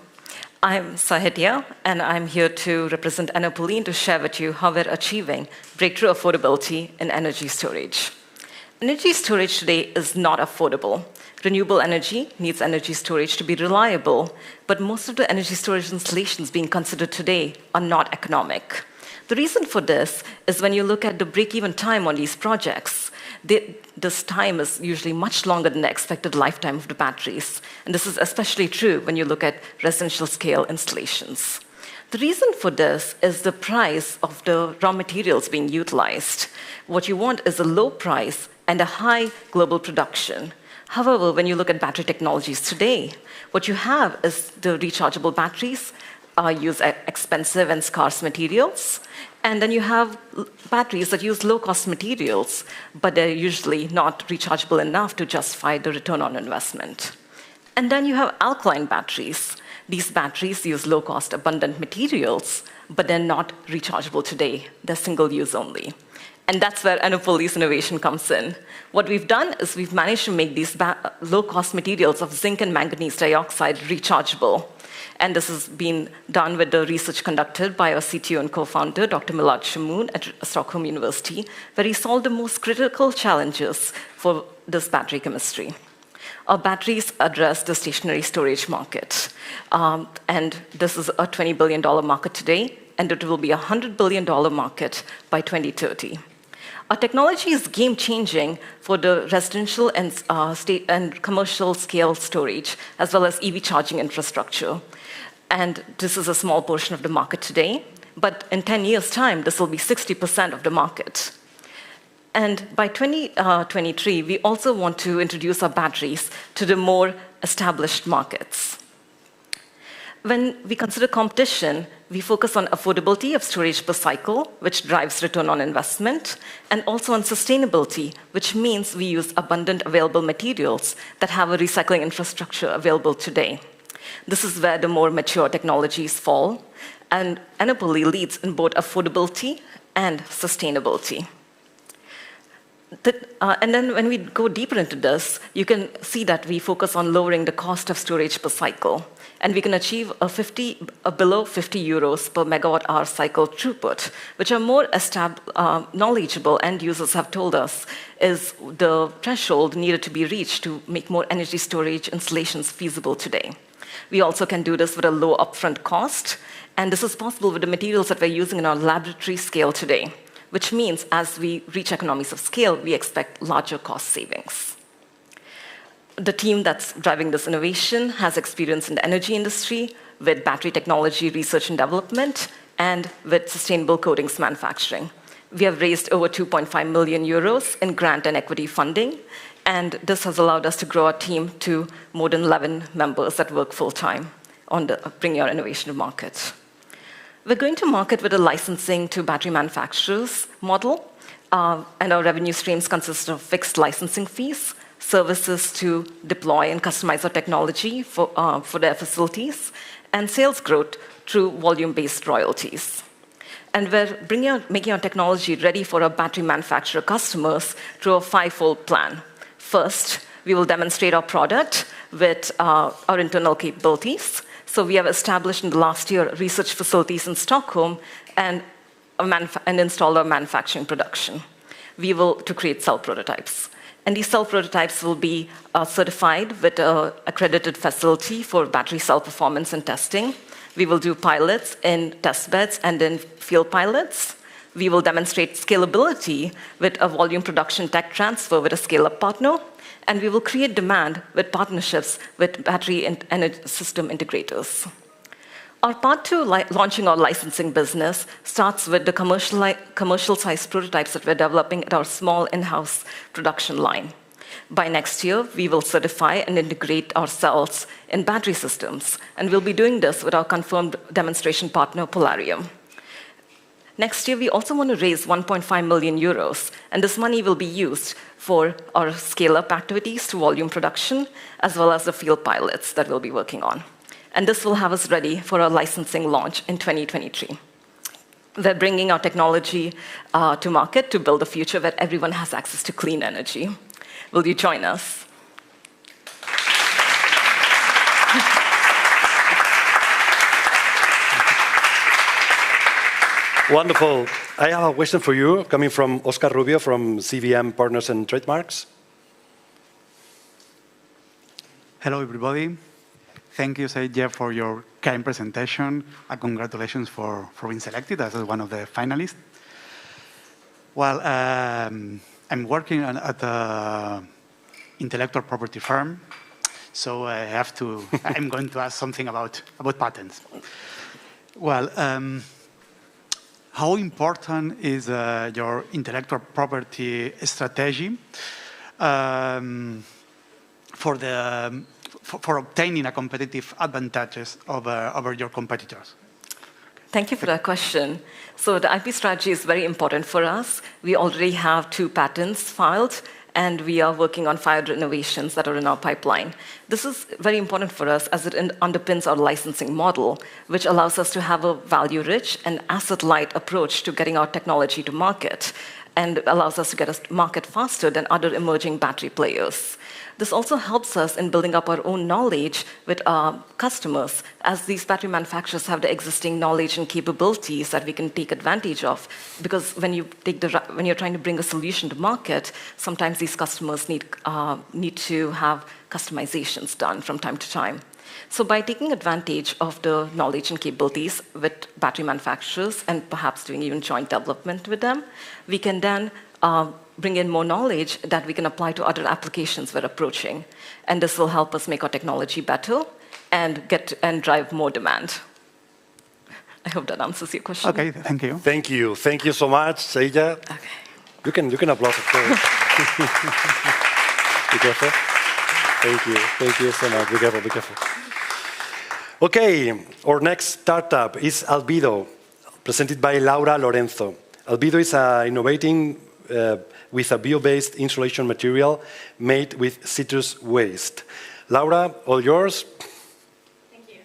I'm Sahitya, and I'm here to represent Enerpoly and to share with you how we're achieving breakthrough affordability in energy storage. Energy storage today is not affordable. Renewable energy needs energy storage to be reliable, but most of the energy storage installations being considered today are not economic. The reason for this is when you look at the break-even time on these projects, this time is usually much longer than the expected lifetime of the batteries. And this is especially true when you look at residential scale installations. The reason for this is the price of the raw materials being utilized. What you want is a low price and a high global production. However, when you look at battery technologies today, what you have is the rechargeable batteries use expensive and scarce materials. And then you have batteries that use low-cost materials, but they're usually not rechargeable enough to justify the return on investment. And then you have alkaline batteries. These batteries use low-cost, abundant materials, but they're not rechargeable today. They're single-use only. And that's where Enerpoly's innovation comes in. What we've done is we've managed to make these low-cost materials of zinc and manganese dioxide rechargeable. And this has been done with the research conducted by our CTO and co-founder, Dr. Milad Shamoun at Stockholm University, where he solved the most critical challenges for this battery chemistry. Our batteries address the stationary storage market. And this is a $20 billion market today, and it will be a $100 billion market by 2030. Our technology is game-changing for the residential and state and commercial scale storage, as well as EV charging infrastructure. And this is a small portion of the market today, but in 10 years' time, this will be 60% of the market. And by 2023, we also want to introduce our batteries to the more established markets. When we consider competition, we focus on affordability of storage per cycle, which drives return on investment, and also on sustainability, which means we use abundant available materials that have a recycling infrastructure available today. This is where the more mature technologies fall, and Enerpoly leads in both affordability and sustainability. And then when we go deeper into this, you can see that we focus on lowering the cost of storage per cycle. And we can achieve a below 50 euros per megawatt hour cycle throughput, which are more knowledgeable end users have told us is the threshold needed to be reached to make more energy storage installations feasible today. We also can do this with a low upfront cost, and this is possible with the materials that we're using in our laboratory scale today, which means as we reach economies of scale, we expect larger cost savings. The team that's driving this innovation has experience in the energy industry with battery technology research and development and with sustainable coatings manufacturing. We have raised over 2.5 million euros in grant and equity funding, and this has allowed us to grow our team to more than 11 members that work full-time on bringing our innovation to market. We're going to market with a licensing to battery manufacturers model, and our revenue streams consist of fixed licensing fees, services to deploy and customize our technology for their facilities, and sales growth through volume-based royalties. And we're making our technology ready for our battery manufacturer customers through a five-fold plan. First, we will demonstrate our product with our internal capabilities. So we have established in the last year research facilities in Stockholm and installed our manufacturing production. We will to create cell prototypes. And these cell prototypes will be certified with an accredited facility for battery cell performance and testing. We will do pilots in test beds and in field pilots. We will demonstrate scalability with a volume production tech transfer with a scale-up partner. And we will create demand with partnerships with battery and energy system integrators. Our path to launching our licensing business starts with the commercial-sized prototypes that we're developing at our small in-house production line. By next year, we will certify and integrate our cells in battery systems, and we'll be doing this with our confirmed demonstration partner, Polarium. Next year, we also want to raise 1.5 million euros, and this money will be used for our scale-up activities to volume production, as well as the field pilots that we'll be working on. And this will have us ready for our licensing launch in 2023. We're bringing our technology to market to build a future where everyone has access to clean energy. Will you join us? Wonderful. I have a question for you, coming from Oscar Rubio from CVM Partners and Trademarks. Hello, everybody. Thank you, Saidja, for your kind presentation, and congratulations for being selected as one of the finalists. Well, I'm working at an intellectual property firm, so I'm going to ask something about patents. Well, how important is your intellectual property strategy for obtaining a competitive advantages over your competitors? Thank you for that question. So the IP strategy is very important for us. We already have 2 patents filed, and we are working on 5 innovations that are in our pipeline. This is very important for us as it underpins our licensing model, which allows us to have a value-rich and asset-light approach to getting our technology to market, and allows us to get us to market faster than other emerging battery players. This also helps us in building up our own knowledge with our customers, as these battery manufacturers have the existing knowledge and capabilities that we can take advantage of. Because when you're trying to bring a solution to market, sometimes these customers need to have customizations done from time to time. So by taking advantage of the knowledge and capabilities with battery manufacturers and perhaps doing even joint development with them, we can then bring in more knowledge that we can apply to other applications we're approaching. And this will help us make our technology better and drive more demand. I hope that answers your question. Okay, thank you. Thank you. Thank you so much, Seija. Okay. You can applaud, of course. Be careful. Thank you. Thank you so much. Be careful, be careful. Okay, our next startup is Albedo, presented by Laura Lorenzo. Albedo is innovating with a bio-based insulation material made with citrus waste. Laura, all yours. Thank you.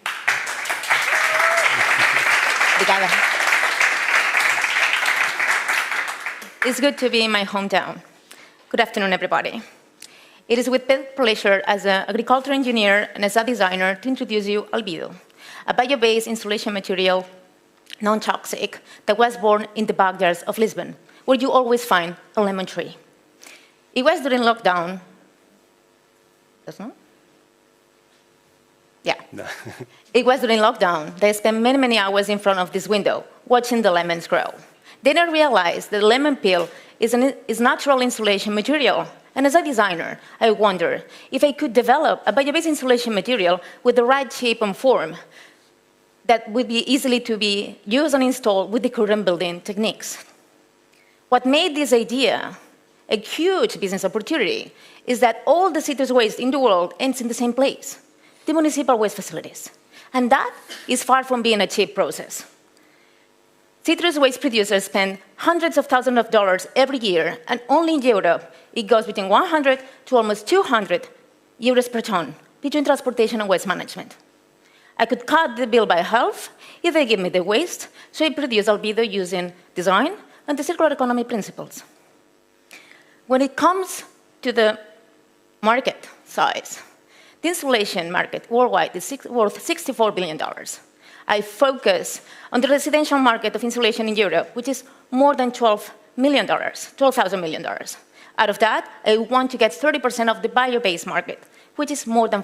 It's good to be in my hometown. Good afternoon, everybody. It is with pleasure as an agricultural engineer and as a designer to introduce you Albedo, a bio-based insulation material, non-toxic, that was born in the backyards of Lisbon, where you always find a lemon tree. It was during lockdown. That's not? Yeah. No. It was during lockdown that I spent many, many hours in front of this window watching the lemons grow. Then I realized that the lemon peel is natural insulation material. And as a designer, I wondered if I could develop a bio-based insulation material with the right shape and form that would be easily to be used and installed with the current building techniques. What made this idea a huge business opportunity is that all the citrus waste in the world ends in the same place, the municipal waste facilities. And that is far from being a cheap process. Citrus waste producers spend hundreds of thousands of dollars every year, and only in Europe, it goes between 100 to almost 200 euros per ton between transportation and waste management. I could cut the bill by half if they give me the waste, so I produce Albedo using design and the circular economy principles. When it comes to the market size, the insulation market worldwide is worth $64 billion. I focus on the residential market of insulation in Europe, which is more than $12,000 million. Out of that, I want to get 30% of the bio-based market, which is more than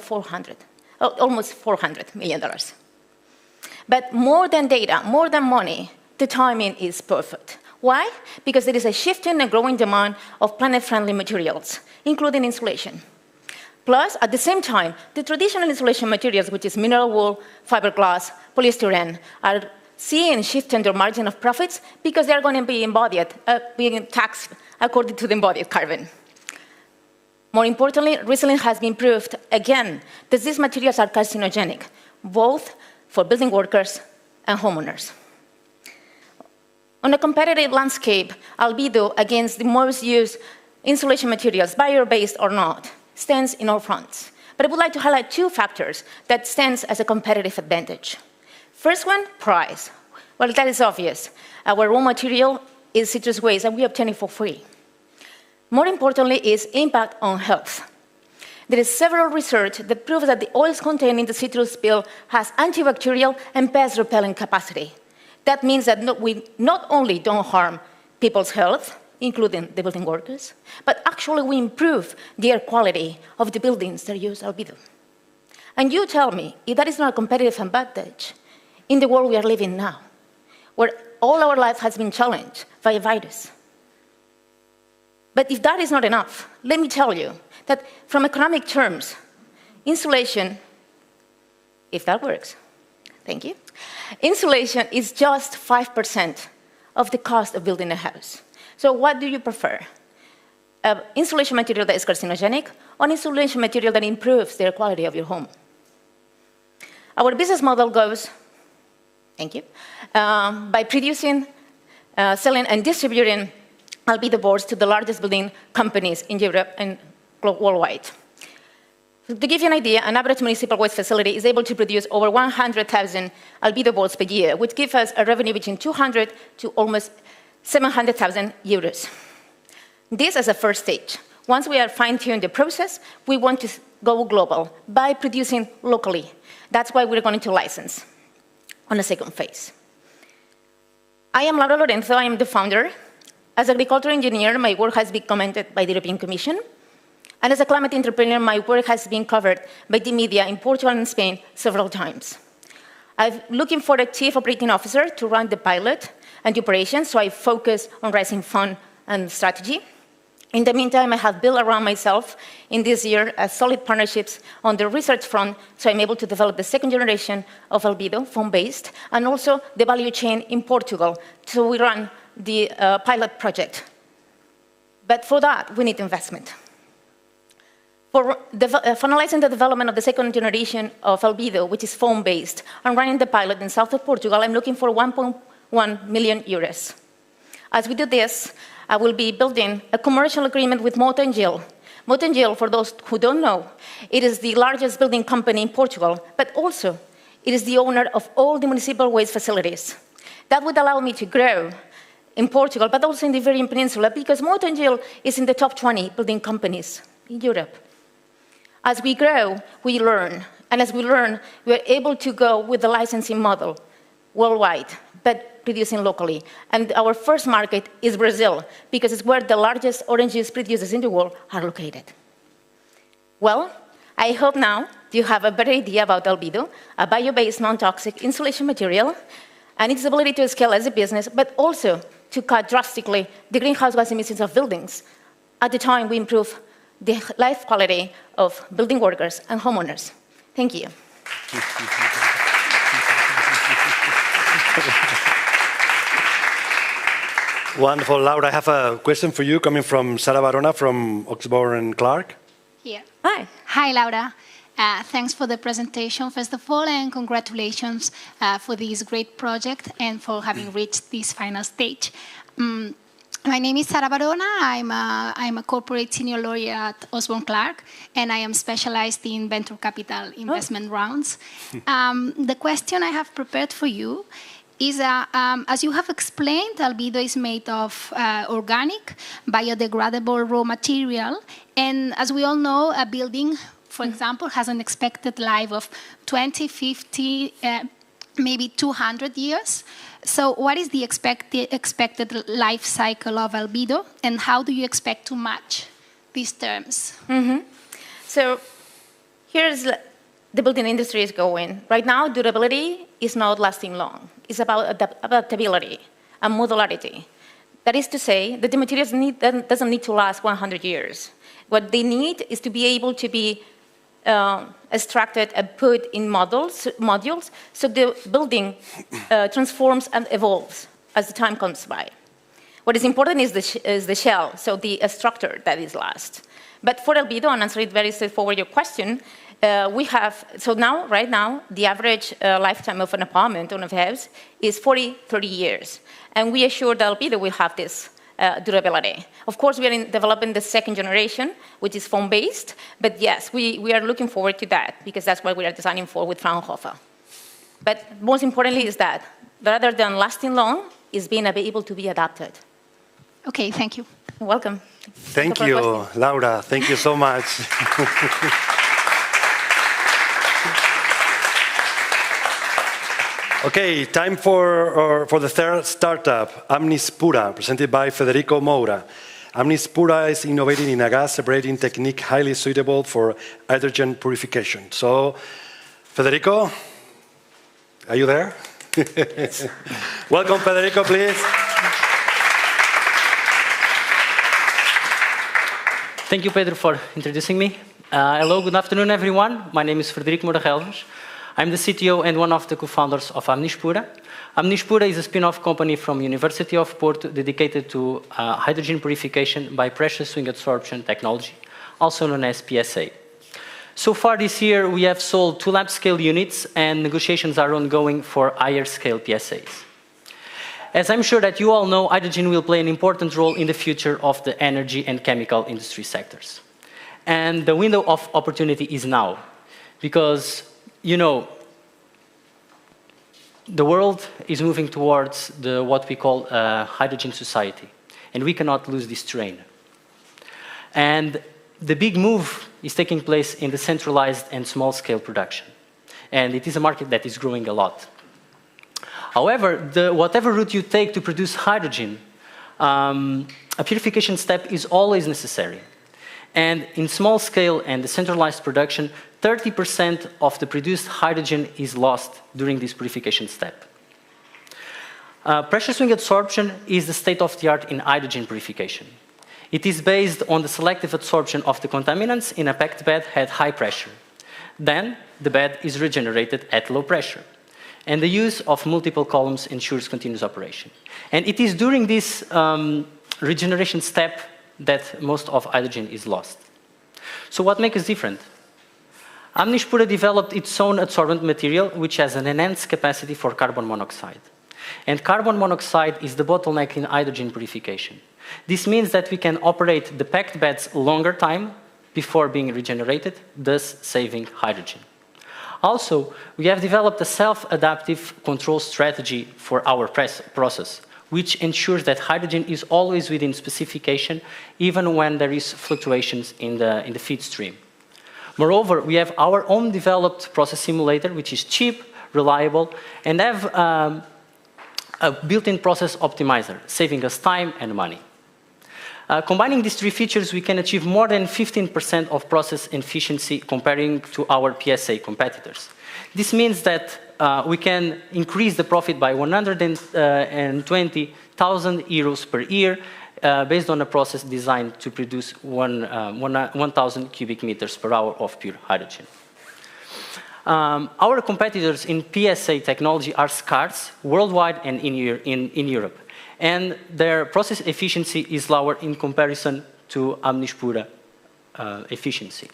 almost $400 million. But more than data, more than money, the timing is perfect. Why? Because there is a shifting and growing demand of planet-friendly materials, including insulation. Plus, at the same time, the traditional insulation materials, which is mineral wool, fiberglass, polystyrene, are seeing shifting their margin of profits because they are going to be being taxed according to the embodied carbon. More importantly, recently has been proved again that these materials are carcinogenic, both for building workers and homeowners. On a competitive landscape, Albedo against the most used insulation materials, bio-based or not, stands in all fronts. But I would like to highlight two factors that stands as a competitive advantage. First one, price. Well, that is obvious. Our raw material is citrus waste, and we obtain it for free. More importantly is impact on health. There is several research that proves that the oils contained in the citrus peel has antibacterial and pest repellent capacity. That means that we not only don't harm people's health, including the building workers, but actually we improve the air quality of the buildings that use Albedo. And you tell me if that is not a competitive advantage in the world we are living now, where all our life has been challenged by a virus. But if that is not enough, let me tell you that from economic terms, insulation, if that works, thank you, insulation is just 5% of the cost of building a house. So what do you prefer? Insulation material that is carcinogenic or insulation material that improves the air quality of your home? Our business model goes, thank you, by producing, selling, and distributing Albedo boards to the largest building companies in Europe and worldwide. To give you an idea, an average municipal waste facility is able to produce over 100,000 Albedo boards per year, which gives us a revenue between 200 to almost 700,000 euros. This is a first stage. Once we are fine-tuned the process, we want to go global by producing locally. That's why we're going to license on the second phase. I am Laura Lorenzo. I am the founder. As an agricultural engineer, my work has been commented by the European Commission. And as a climate entrepreneur, my work has been covered by the media in Portugal and Spain several times. I'm looking for a chief operating officer to run the pilot and the operations, so I focus on raising funds and strategy. In the meantime, I have built around myself in this year solid partnerships on the research front, so I'm able to develop the second generation of albedo, foam-based, and also the value chain in Portugal. So we run the pilot project. But for that, we need investment. For finalizing the development of the second generation of albedo, which is foam-based, and running the pilot in south of Portugal, I'm looking for 1.1 million euros. As we do this, I will be building a commercial agreement with Motengil. Motengil, for those who don't know, it is the largest building company in Portugal, but also it is the owner of all the municipal waste facilities. That would allow me to grow in Portugal, but also in the Iberian Peninsula, because Motengil is in the top 20 building companies in Europe. As we grow, we learn. And as we learn, we are able to go with the licensing model worldwide, but producing locally. And our first market is Brazil, because it's where the largest orange juice producers in the world are located. Well, I hope now you have a better idea about albedo, a bio-based, non-toxic insulation material, and its ability to scale as a business, but also to cut drastically the greenhouse gas emissions of buildings. At the time, we improve the life quality of building workers and homeowners. Thank you. Wonderful. Laura, I have a question for you coming from Sara Barona from Oxford and Clark. Here. Hi. Hi, Laura. Thanks for the presentation, first of all, and congratulations for this great project and for having reached this final stage. My name is Sara Barona. I'm a corporate senior lawyer at Osborne Clark, and I am specialized in venture capital investment rounds. The question I have prepared for you is, as you have explained, albedo is made of organic, biodegradable raw material, and as we all know, a building, for example, has an expected life of 20, 50, maybe 200 years. So what is the expected life cycle of albedo, and how do you expect to match these terms? So here's the building industry is going. Right now, durability is not lasting long. It's about adaptability and modularity. That is to say that the materials doesn't need to last 100 years. What they need is to be able to be extracted and put in modules, so the building transforms and evolves as the time comes by. What is important is the shell, so the structure that is last. But for albedo, and answering very straightforward your question, we have, so now, right now, the average lifetime of an apartment or of a house is 30 years. And we assure that albedo will have this durability. Of course, we are developing the second generation, which is foam-based, but yes, we are looking forward to that, because that's what we are designing for with Fraunhofer. But most importantly is that, rather than lasting long, is being able to be adapted. Okay, thank you. You're welcome. Thank you, Laura. Thank you so much. Okay, time for the third startup, Amnispura, presented by Federico Moura. Amnispura is innovating in a gas separating technique highly suitable for hydrogen purification. So, Federico, are you there? Welcome, Federico, please. Thank you, Pedro, for introducing me. Hello, good afternoon, everyone. My name is Frederico Moura Relvas. I'm the CTO and one of the co-founders of Amnispura. Amnispura is a spin-off company from University of Porto dedicated to hydrogen purification by pressure swing adsorption technology, also known as PSA. So far this year, we have sold 2 lab-scale units, and negotiations are ongoing for higher-scale PSAs. As I'm sure that you all know, hydrogen will play an important role in the future of the energy and chemical industry sectors. And the window of opportunity is now, because you know, the world is moving towards what we call a hydrogen society, and we cannot lose this train. And the big move is taking place in the centralized and small-scale production, and it is a market that is growing a lot. However, whatever route you take to produce hydrogen, a purification step is always necessary. And in small scale and decentralized production, 30% of the produced hydrogen is lost during this purification step. Pressure swing adsorption is the state-of-the-art in hydrogen purification. It is based on the selective adsorption of the contaminants in a packed bed at high pressure. Then, the bed is regenerated at low pressure. And the use of multiple columns ensures continuous operation. And it is during this regeneration step that most of hydrogen is lost. So what makes us different? Amnispura developed its own adsorbent material, which has an enhanced capacity for carbon monoxide. And carbon monoxide is the bottleneck in hydrogen purification. This means that we can operate the packed beds longer time before being regenerated, thus saving hydrogen. Also, we have developed a self-adaptive control strategy for our process, which ensures that hydrogen is always within specification, even when there is fluctuations in the feed stream. Moreover, we have our own developed process simulator, which is cheap, reliable, and have a built-in process optimizer, saving us time and money. Combining these three features, we can achieve more than 15% of process efficiency comparing to our PSA competitors. This means that we can increase the profit by 120,000 euros per year based on a process designed to produce 1,000 cubic meters per hour of pure hydrogen. Our competitors in PSA technology are scarce worldwide and in Europe. And their process efficiency is lower in comparison to Amnispura efficiency.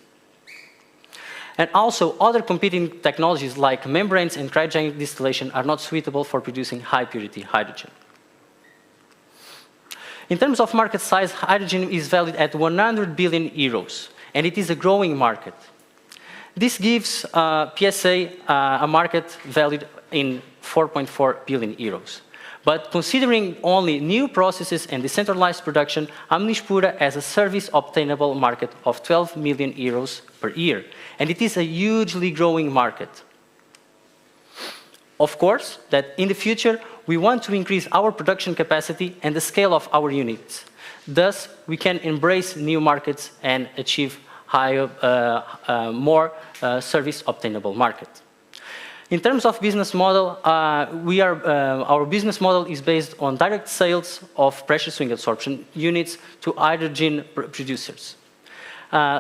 And also, other competing technologies like membranes and cryogenic distillation are not suitable for producing high-purity hydrogen. In terms of market size, hydrogen is valued at 100 billion euros, and it is a growing market. This gives PSA a market valued in 4.4 billion euros. But considering only new processes and decentralized production, Amnispura has a service obtainable market of 12 million euros per year. And it is a hugely growing market. Of course, that in the future, we want to increase our production capacity and the scale of our units. Thus, we can embrace new markets and achieve higher, more service obtainable market. In terms of business model, our business model is based on direct sales of pressure swing adsorption units to hydrogen producers.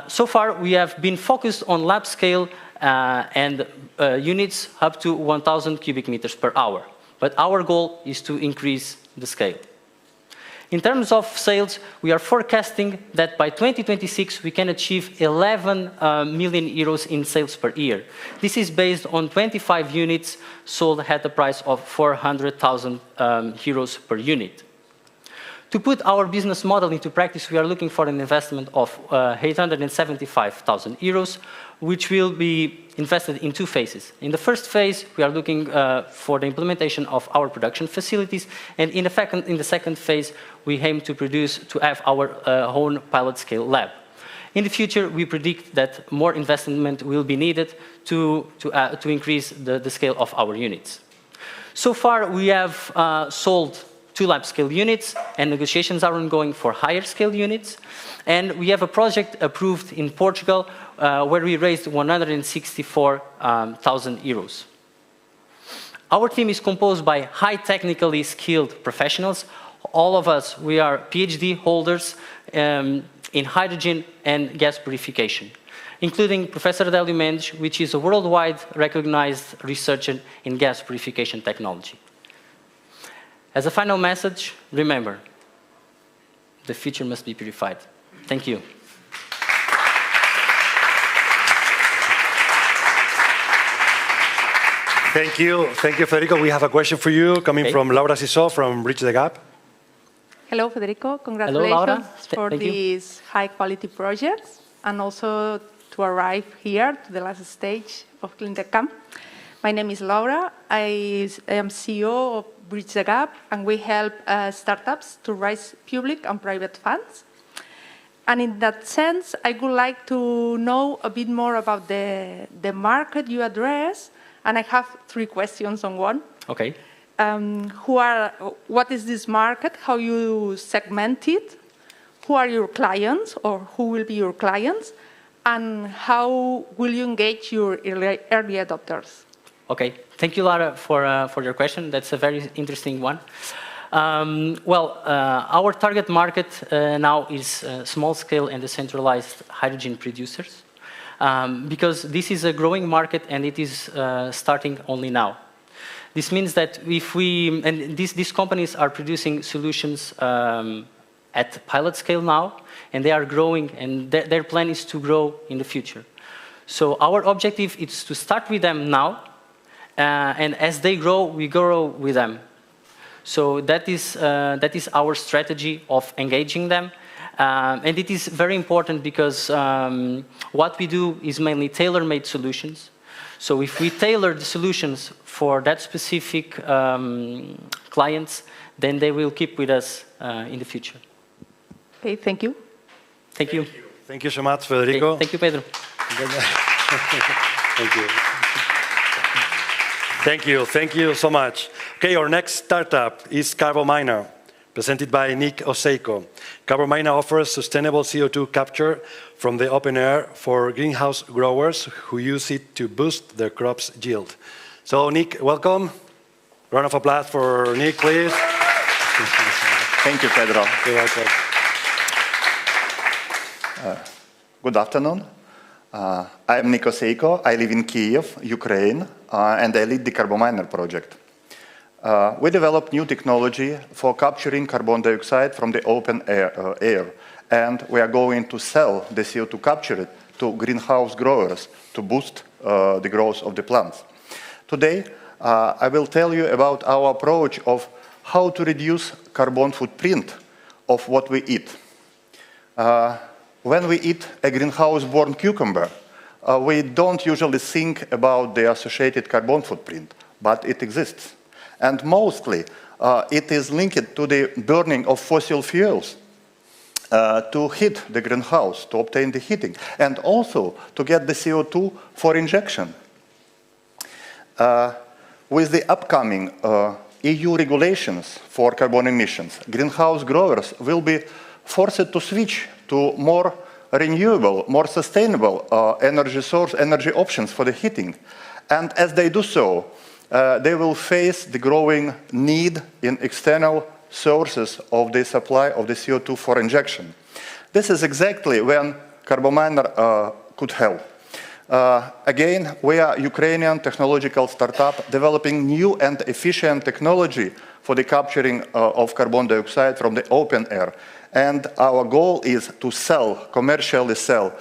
So far, we have been focused on lab scale and units up to 1,000 cubic meters per hour. But our goal is to increase the scale. In terms of sales, we are forecasting that by 2026 we can achieve 11 million euros in sales per year. This is based on 25 units sold at a price of 400,000 euros per unit. To put our business model into practice, we are looking for an investment of 875,000 euros, which will be invested in two phases. In the first phase, we are looking for the implementation of our production facilities, and in the second phase, we aim to have our own pilot scale lab. In the future, we predict that more investment will be needed to increase the scale of our units. So far, we have sold 2 lab scale units, and negotiations are ongoing for higher scale units. And we have a project approved in Portugal where we raised 164,000 euros. Our team is composed by high technically skilled professionals. All of us, we are PhD holders in hydrogen and gas purification, including Professor Adélio Mendes, which is a worldwide recognized researcher in gas purification technology. As a final message, remember, the future must be purified. Thank you. Thank you, Federico. We have a question for you coming from Laura Sissot from Bridge the Gap. Hello, Federico. Congratulations for these high-quality projects and also to arrive here to the last stage of Cleantech Camp. My name is Laura. I am CEO of Bridge the Gap, and we help startups to raise public and private funds. And in that sense, I would like to know a bit more about the market you address, and I have 3 questions on one. Okay. What is this market? How you segment it? Who are your clients, or who will be your clients? And how will you engage your early adopters? Okay, thank you, Lara, for your question. That's a very interesting one. Our target market now is small-scale and decentralized hydrogen producers, because this is a growing market and it is starting only now. This means that if these companies are producing solutions at pilot scale now, and they are growing, and their plan is to grow in the future. So our objective is to start with them now, and as they grow, we grow with them. So that is our strategy of engaging them. And it is very important because what we do is mainly tailor-made solutions. So if we tailor the solutions for that specific clients, then they will keep with us in the future. Okay, thank you. Thank you. Thank you so much, Federico. Okay, thank you, Pedro. Thank you. Thank you. Thank you so much. Okay, our next startup is CarbonMiner, presented by Nick Oseiko. CarbonMiner offers sustainable CO2 capture from the open air for greenhouse growers who use it to boost their crops' yield. So, Nick, welcome. Round of applause for Nick, please. Thank you, Pedro. You're welcome. Good afternoon. I'm Nick Oseiko. I live in Kyiv, Ukraine, and I lead the CarbonMiner project. We developed new technology for capturing carbon dioxide from the open air, and we are going to sell the CO2 captured to greenhouse growers to boost the growth of the plants. Today, I will tell you about our approach of how to reduce carbon footprint of what we eat. When we eat a greenhouse-born cucumber, we don't usually think about the associated carbon footprint, but it exists. And mostly, it is linked to the burning of fossil fuels to heat the greenhouse, to obtain the heating, and also to get the CO2 for injection. With the upcoming EU regulations for carbon emissions, greenhouse growers will be forced to switch to more renewable, more sustainable energy options for the heating. And as they do so, they will face the growing need in external sources of the supply of the CO2 for injection. This is exactly when CarbonMiner could help. Again, we are a Ukrainian technological startup developing new and efficient technology for the capturing of carbon dioxide from the open air. And our goal is to commercially sell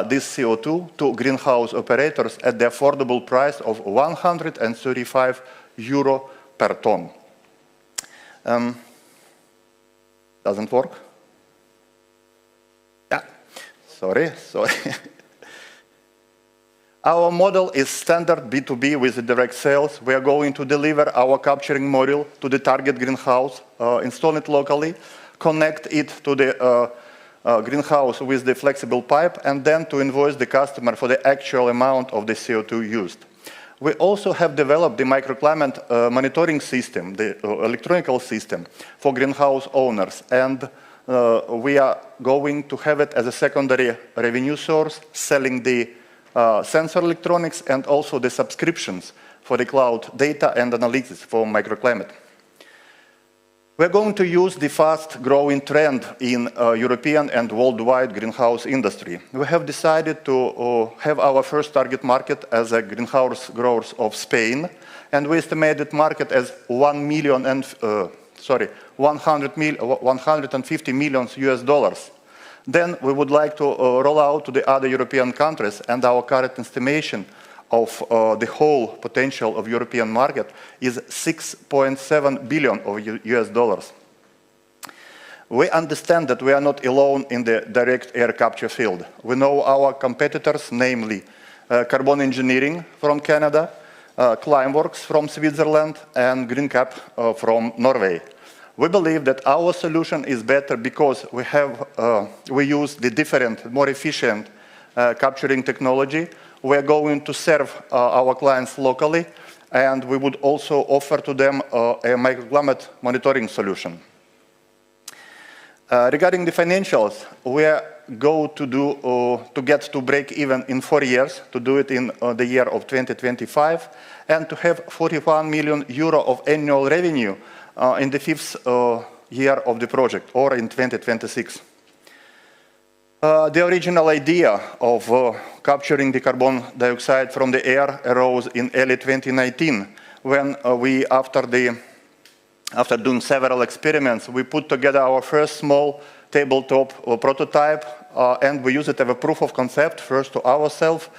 this CO2 to greenhouse operators at the affordable price of €135 per ton. Doesn't work? Yeah, sorry. Our model is standard B2B with direct sales. We are going to deliver our capturing module to the target greenhouse, install it locally, connect it to the greenhouse with the flexible pipe, and then to invoice the customer for the actual amount of the CO2 used. We also have developed the microclimate monitoring system, the electronic system for greenhouse owners, and we are going to have it as a secondary revenue source, selling the sensor electronics and also the subscriptions for the cloud data and analytics for microclimate. We're going to use the fast-growing trend in European and worldwide greenhouse industry. We have decided to have our first target market as a greenhouse growers of Spain, and we estimated market as 150 million US dollars. Then we would like to roll out to the other European countries, and our current estimation of the whole potential of European market is 6.7 billion of US dollars. We understand that we are not alone in the direct air capture field. We know our competitors, namely Carbon Engineering from Canada, Climeworks from Switzerland, and GreenCap from Norway. We believe that our solution is better because we use the different, more efficient capturing technology. We are going to serve our clients locally, and we would also offer to them a microclimate monitoring solution. Regarding the financials, we are go to get to break even in 4 years, to do it in the year of 2025, and to have 41 million euro of annual revenue in the 5th year of the project, or in 2026. The original idea of capturing the carbon dioxide from the air arose in early 2019, when we, after doing several experiments, we put together our first small tabletop prototype, and we used it as a proof of concept, first to ourselves,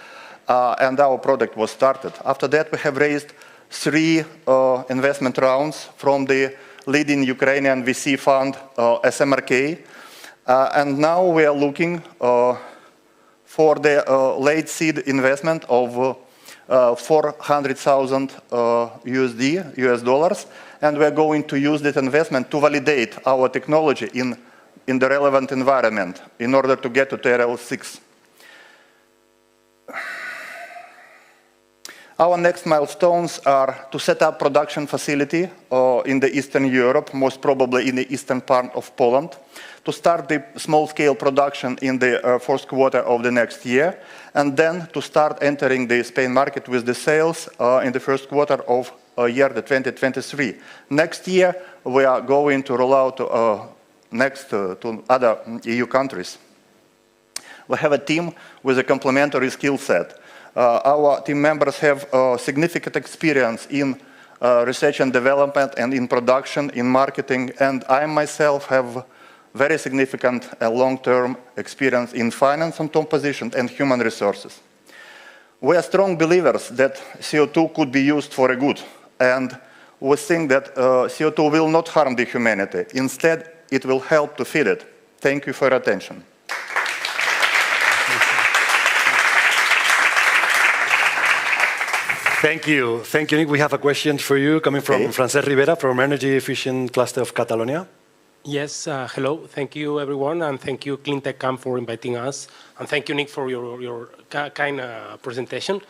and our product was started. After that, we have raised 3 investment rounds from the leading Ukrainian VC fund, SMRK, and now we are looking for the late seed investment of 400,000 US dollars, and we are going to use that investment to validate our technology in the relevant environment in order to get to TRL 6. Our next milestones are to set up production facility in the Eastern Europe, most probably in the eastern part of Poland, to start the small-scale production in the 4th quarter of the next year, and then to start entering the Spain market with the sales in the 1st quarter of year 2023. Next year, we are going to roll out to other EU countries. We have a team with a complementary skill set. Our team members have significant experience in research and development and in production, in marketing, and I myself have very significant long-term experience in finance and top positions and human resources. We are strong believers that CO2 could be used for a good, and we think that CO2 will not harm the humanity. Instead, it will help to feed it. Thank you for your attention. Thank you. Thank you, Nick. We have a question for you coming from Francesc Rivera from Energy Efficient Cluster of Catalonia. Yes, hello. Thank you, everyone, and thank you, Cleantech Camp, for inviting us. And thank you, Nick, for your kind presentation.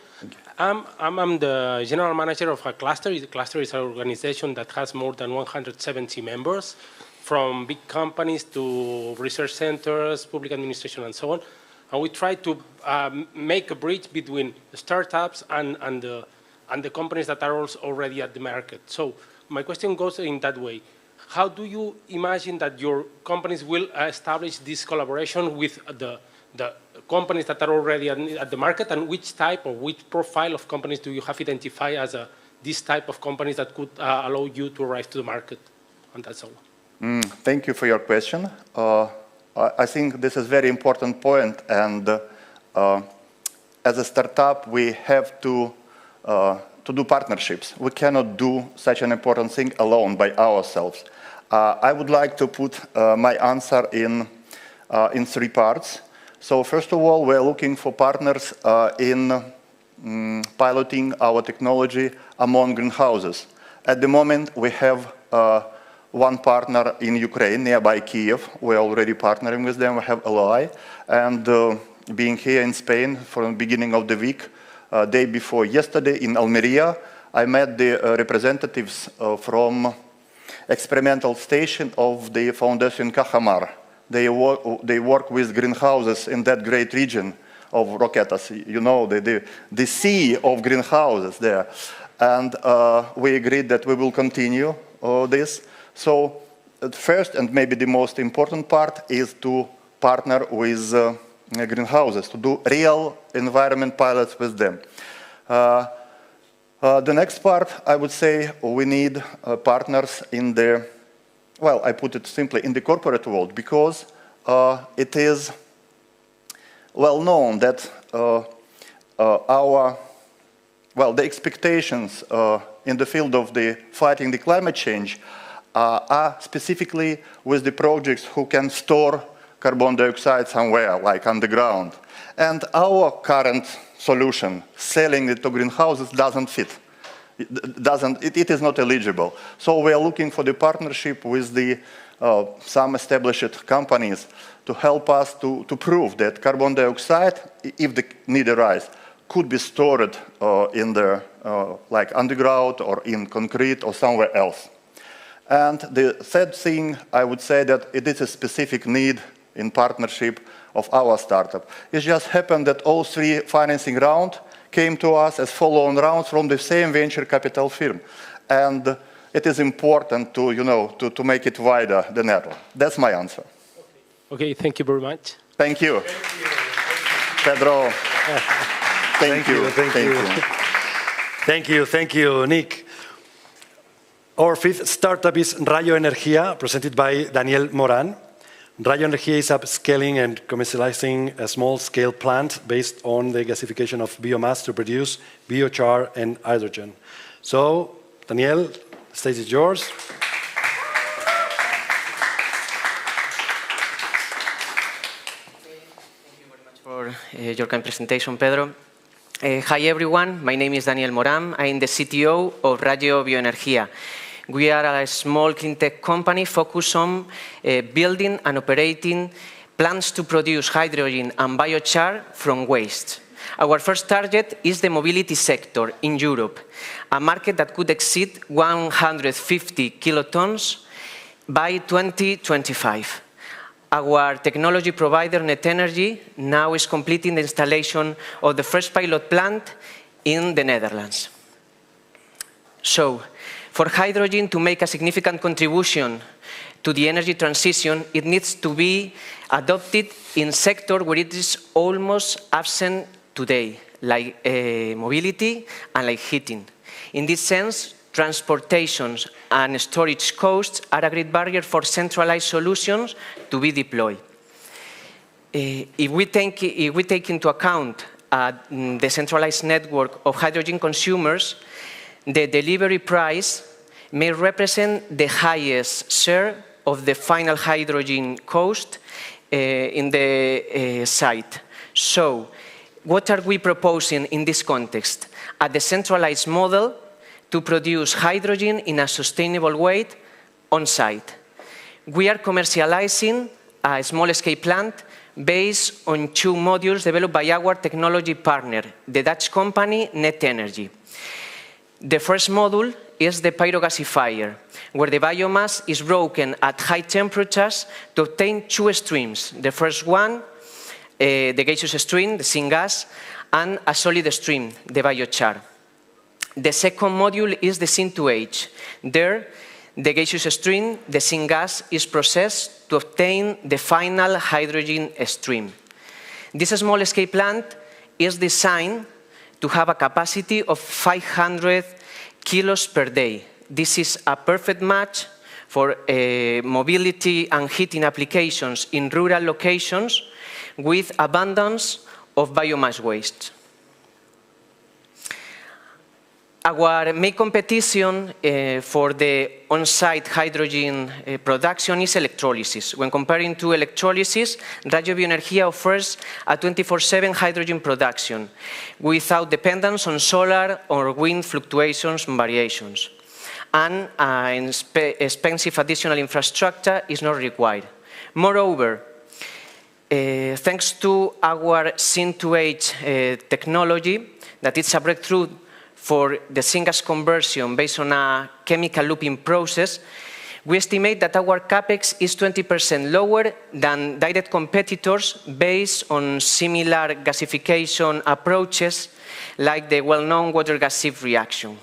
I'm the general manager of a cluster. The cluster is an organization that has more than 170 members, from big companies to research centers, public administration, and so on. And we try to make a bridge between the startups and the companies that are also already at the market. So my question goes in that way. How do you imagine that your companies will establish this collaboration with the companies that are already at the market, and which type or which profile of companies do you have identified as this type of companies that could allow you to arrive to the market? And that's all. Thank you for your question. I think this is a very important point, and as a startup, we have to do partnerships. We cannot do such an important thing alone by ourselves. I would like to put my answer in 3 parts. So first of all, we're looking for partners in piloting our technology among greenhouses. At the moment, we have one partner in Ukraine, nearby Kiev. We're already partnering with them. We have LOI. And being here in Spain from the beginning of the week, day before yesterday in Almeria, I met the representatives from experimental station of the Foundation Cajamar. They work with greenhouses in that great region of Roquetas. You know, the sea of greenhouses there. And we agreed that we will continue this. So the first and maybe the most important part is to partner with greenhouses, to do real environment pilots with them. The next part, I would say, we need partners in the, well, I put it simply, in the corporate world, because it is well known that the expectations in the field of fighting the climate change are specifically with the projects who can store carbon dioxide somewhere, like underground. And our current solution, selling it to greenhouses, doesn't fit. It is not eligible. So we are looking for the partnership with some established companies to help us to prove that carbon dioxide, if the need arises, could be stored in like underground or in concrete or somewhere else. And the third thing, I would say that it is a specific need in partnership of our startup. It just happened that all three financing rounds came to us as follow-on rounds from the same venture capital firm. And it is important to, to make it wider, the network. That's my answer. Okay, thank you very much. Thank you. Pedro. Thank you. Thank you, Nick. Our fifth startup is Rayo Energía, presented by Daniel Moran. Rayo Energía is upscaling and commercializing a small-scale plant based on the gasification of biomass to produce biochar and hydrogen. So, Daniel, the stage is yours. For your kind presentation, Pedro. Hi everyone, my name is Daniel Moran. I'm the CTO of Rayo Bioenergía. We are a small clean tech company focused on building and operating plants to produce hydrogen and biochar from waste. Our first target is the mobility sector in Europe, a market that could exceed 150 kilotons by 2025. Our technology provider, Net Energy, now is completing the installation of the first pilot plant in the Netherlands. So, for hydrogen to make a significant contribution to the energy transition, it needs to be adopted in sectors where it is almost absent today, like mobility and like heating. In this sense, transportation and storage costs are a great barrier for centralized solutions to be deployed. If we take into account the centralized network of hydrogen consumers, the delivery price may represent the highest share of the final hydrogen cost in the site. So, what are we proposing in this context? A decentralized model to produce hydrogen in a sustainable way on site. We are commercializing a small-scale plant based on two modules developed by our technology partner, the Dutch company Net Energy. The first module is the pyrogasifier, where the biomass is broken at high temperatures to obtain two streams. The first one, the gaseous stream, the syngas, and a solid stream, the biochar. The second module is the Syn2H. There, the gaseous stream, the syngas, is processed to obtain the final hydrogen stream. This small-scale plant is designed to have a capacity of 500 kilos per day. This is a perfect match for mobility and heating applications in rural locations with abundance of biomass waste. Our main competition for the on-site hydrogen production is electrolysis. When comparing to electrolysis, Rayo Bioenergía offers a 24/7 hydrogen production without dependence on solar or wind fluctuations and variations. And expensive additional infrastructure is not required. Moreover, thanks to our Syn2H technology, that is a breakthrough for the syngas conversion based on a chemical looping process, we estimate that our capex is 20% lower than direct competitors based on similar gasification approaches like the well-known water-gas sieve reaction.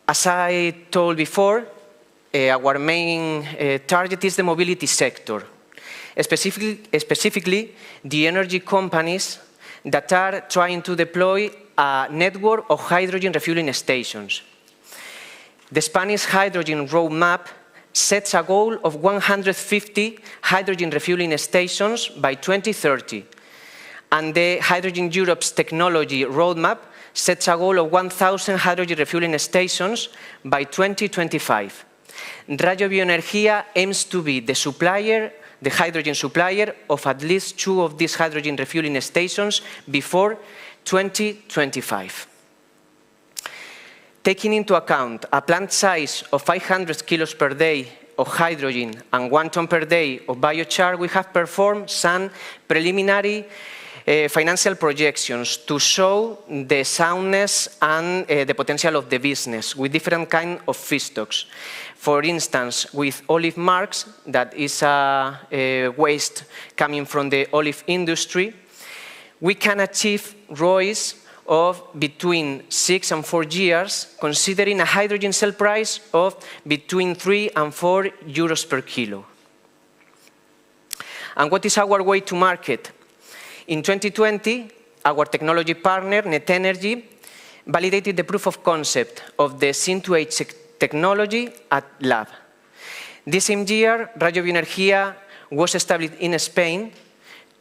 As I told before, our main target is the mobility sector, specifically the energy companies that are trying to deploy a network of hydrogen refueling stations. The Spanish hydrogen roadmap sets a goal of 150 hydrogen refueling stations by 2030. And the Hydrogen Europe's technology roadmap sets a goal of 1,000 hydrogen refueling stations by 2025. Rayo Bioenergía aims to be the hydrogen supplier of at least 2 of these hydrogen refueling stations before 2025. Taking into account a plant size of 500 kilos per day of hydrogen and 1 ton per day of biochar, we have performed some preliminary financial projections to show the soundness and the potential of the business with different kinds of feedstocks. For instance, with olive marks, that is a waste coming from the olive industry, we can achieve ROIs of between 6 and 4 years, considering a hydrogen cell price of between 3 and 4 euros per kilo. And what is our way to market? In 2020, our technology partner, Net Energy, validated the proof of concept of the Sin2H technology at lab. This same year, Radio Bioenergia was established in Spain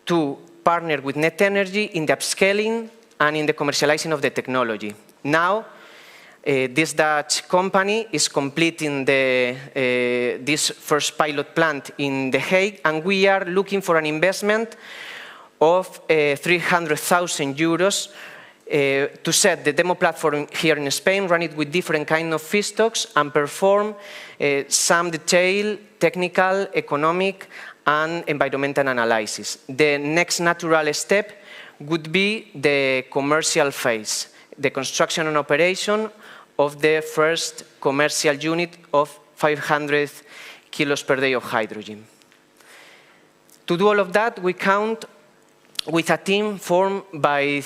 to partner with Net Energy in the upscaling and in the commercializing of the technology. Now, this Dutch company is completing this first pilot plant in The Hague, and we are looking for an investment of 300,000 euros to set the demo platform here in Spain, run it with different kinds of feedstocks, and perform some detailed technical, economic, and environmental analysis. The next natural step would be the commercial phase, the construction and operation of the first commercial unit of 500 kilos per day of hydrogen. To do all of that, we count with a team formed by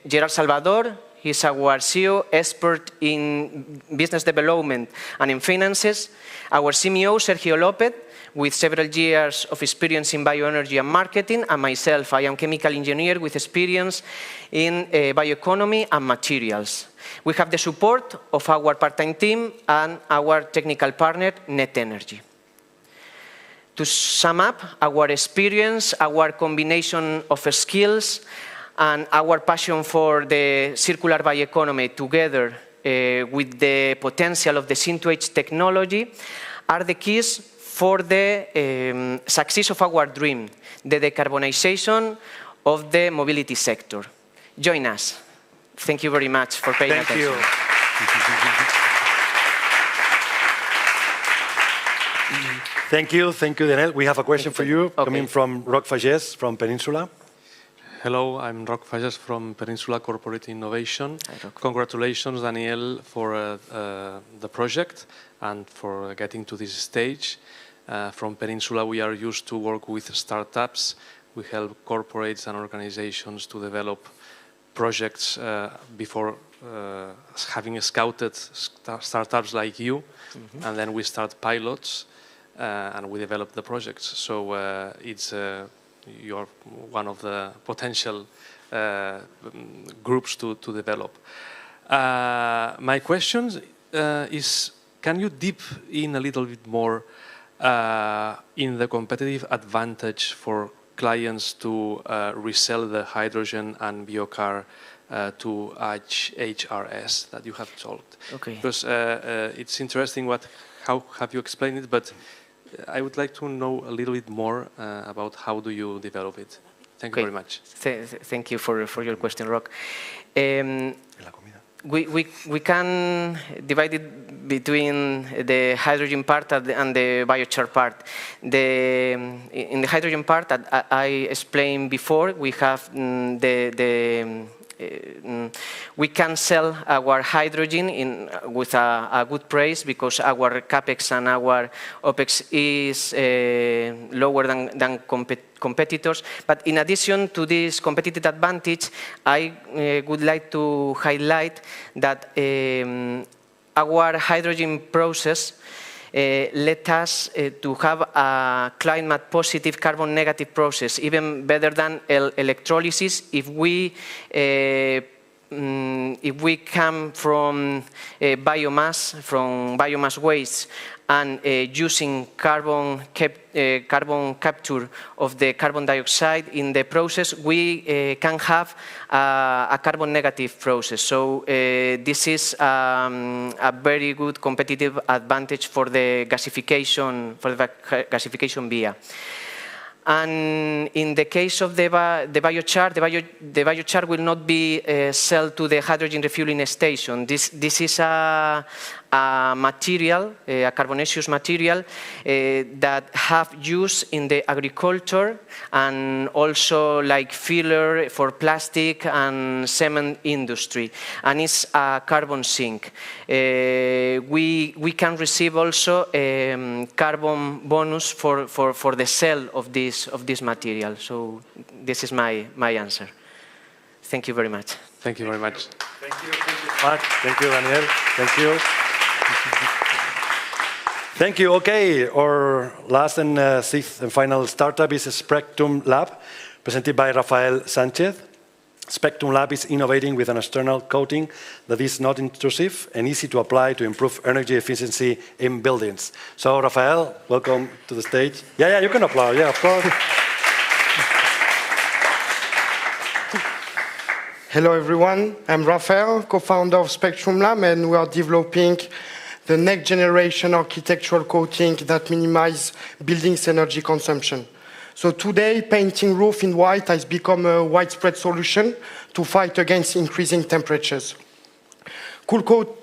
Gerard Salvador. He's our CEO, expert in business development and in finances. Our CMO, Sergio López, with several years of experience in bioenergy and marketing, and myself, I am chemical engineer with experience in bioeconomy and materials. We have the support of our part-time team and our technical partner, Net Energy. To sum up, our experience, our combination of skills, and our passion for the circular bioeconomy together with the potential of the Sin2H technology are the keys for the success of our dream, the decarbonization of the mobility sector. Join us. Thank you very much for paying attention. Thank you, Daniel. We have a question for you coming from Roc Fages from Peninsula. Hello, I'm Roc Fages from Peninsula Corporate Innovation. Congratulations, Daniel, for the project and for getting to this stage. From Peninsula, we are used to work with startups. We help corporates and organizations to develop projects before having scouted startups like you, and then we start pilots and we develop the projects. So you're one of the potential groups to develop. My question is, can you deep in a little bit more in the competitive advantage for clients to resell the hydrogen and biocar to HRS that you have told? Okay. Because it's interesting how have you explained it, but I would like to know a little bit more about how do you develop it. Thank you very much. Thank you for your question, Roc. We can divide it between the hydrogen part and the biochar part. In the hydrogen part that I explained before, we have we can sell our hydrogen with a good price because our capex and our opex is lower than competitors. But in addition to this competitive advantage, I would like to highlight that our hydrogen process let us to have a climate positive, carbon negative process, even better than electrolysis if we come from biomass waste and using carbon capture of the carbon dioxide in the process, we can have a carbon negative process. So this is a very good competitive advantage for the gasification via. And in the case of the biochar, the biochar will not be sold to the hydrogen refueling station. This is a a material, a carbonaceous material that have use in the agriculture and also like filler for plastic and cement industry, and it's a carbon sink. We can receive also carbon bonus for the sale of this material. So this is my answer. Thank you very much. Thank you very much. Thank you, Mark. Thank you, Daniel. Thank you. Thank you. Okay, our last and sixth and final startup is Spectrum Lab, presented by Rafael Sanchez. Spectrum Lab is innovating with an external coating that is not intrusive and easy to apply to improve energy efficiency in buildings. So, Rafael, welcome to the stage. Yeah, you can applaud. Yeah, of course. Hello, everyone. I'm Rafael, co-founder of Spectrum Lab, and we are developing the next generation architectural coating that minimizes buildings' energy consumption. So today, painting roof in white has become a widespread solution to fight against increasing temperatures.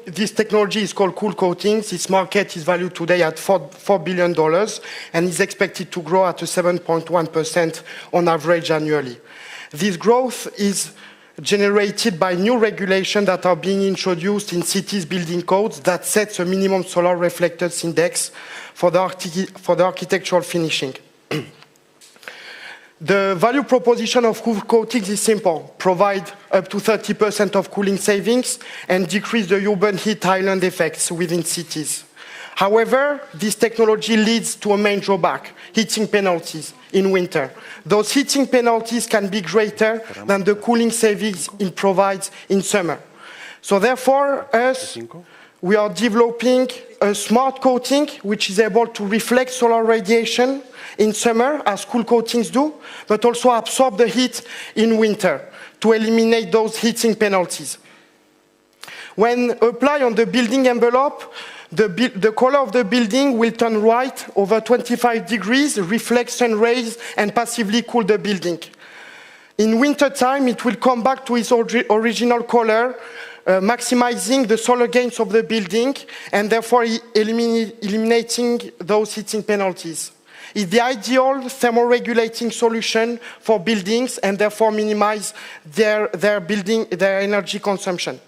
This technology is called cool coatings. Its market is valued today at $4 billion and is expected to grow at a 7.1% on average annually. This growth is generated by new regulations that are being introduced in cities' building codes that sets a minimum solar reflectance index for the architectural finishing. The value proposition of cool coatings is simple: provide up to 30% of cooling savings and decrease the urban heat island effects within cities. However, this technology leads to a main drawback: heating penalties in winter. Those heating penalties can be greater than the cooling savings it provides in summer. So therefore, we are developing a smart coating which is able to reflect solar radiation in summer, as cool coatings do, but also absorb the heat in winter to eliminate those heating penalties. When applied on the building envelope, the color of the building will turn white over 25 degrees, reflect sun rays, and passively cool the building. In winter time, it will come back to its original color, maximizing the solar gains of the building, and therefore eliminating those heating penalties. It's the ideal thermoregulating solution for buildings and therefore minimize their energy consumption.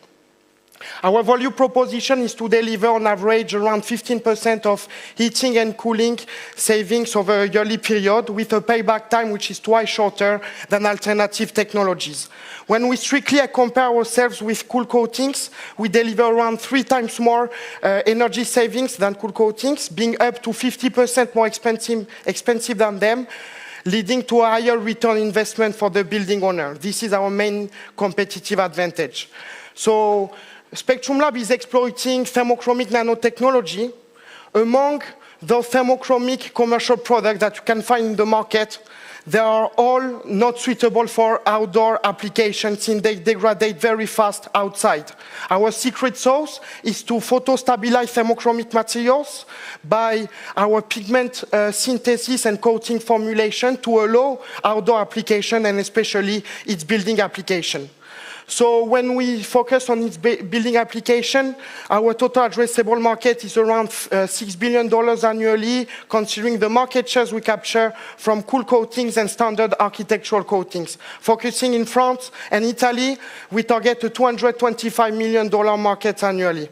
Our value proposition is to deliver on average around 15% of heating and cooling savings over a yearly period, with a payback time which is twice shorter than alternative technologies. When we strictly compare ourselves with cool coatings, we deliver around 3 times more energy savings than cool coatings, being up to 50% more expensive than them, leading to a higher return investment for the building owner. This is our main competitive advantage. So Spectrum Lab is exploiting thermochromic nanotechnology. Among those thermochromic commercial products that you can find in the market, they are all not suitable for outdoor applications since they degrade very fast outside. Our secret sauce is to photostabilize thermochromic materials by our pigment synthesis and coating formulation to allow outdoor application and especially its building application. So when we focus on its building application, our total addressable market is around $6 billion annually, considering the market shares we capture from cool coatings and standard architectural coatings. Focusing in France and Italy, we target a $225 million market annually.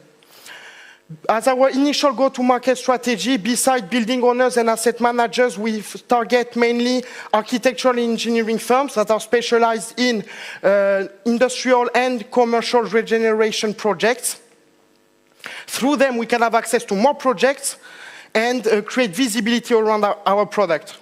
As our initial go-to-market strategy, besides building owners and asset managers, we target mainly architectural engineering firms that are specialized in industrial and commercial regeneration projects. Through them, we can have access to more projects and create visibility around our product.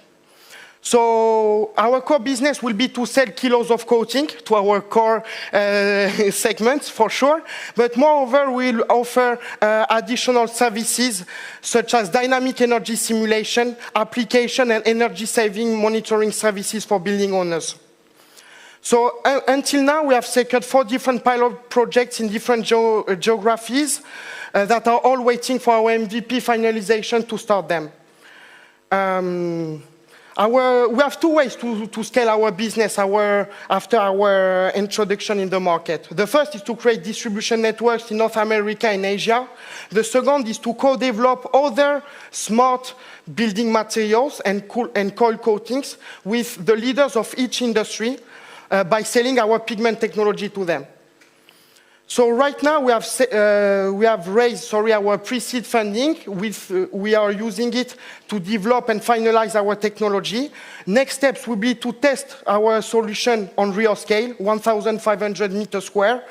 So our core business will be to sell kilos of coating to our core segments, for sure. But moreover, we'll offer additional services such as dynamic energy simulation, application, and energy-saving monitoring services for building owners. So until now, we have secured 4 different pilot projects in different geographies that are all waiting for our MVP finalization to start them. We have two ways to scale our business after our introduction in the market. The first is to create distribution networks in North America and Asia. The second is to co-develop other smart building materials and coil coatings with the leaders of each industry by selling our pigment technology to them. So right now we have raised our pre-seed funding. We are using it to develop and finalize our technology. Next steps will be to test our solution on real scale, 1,500 meters square.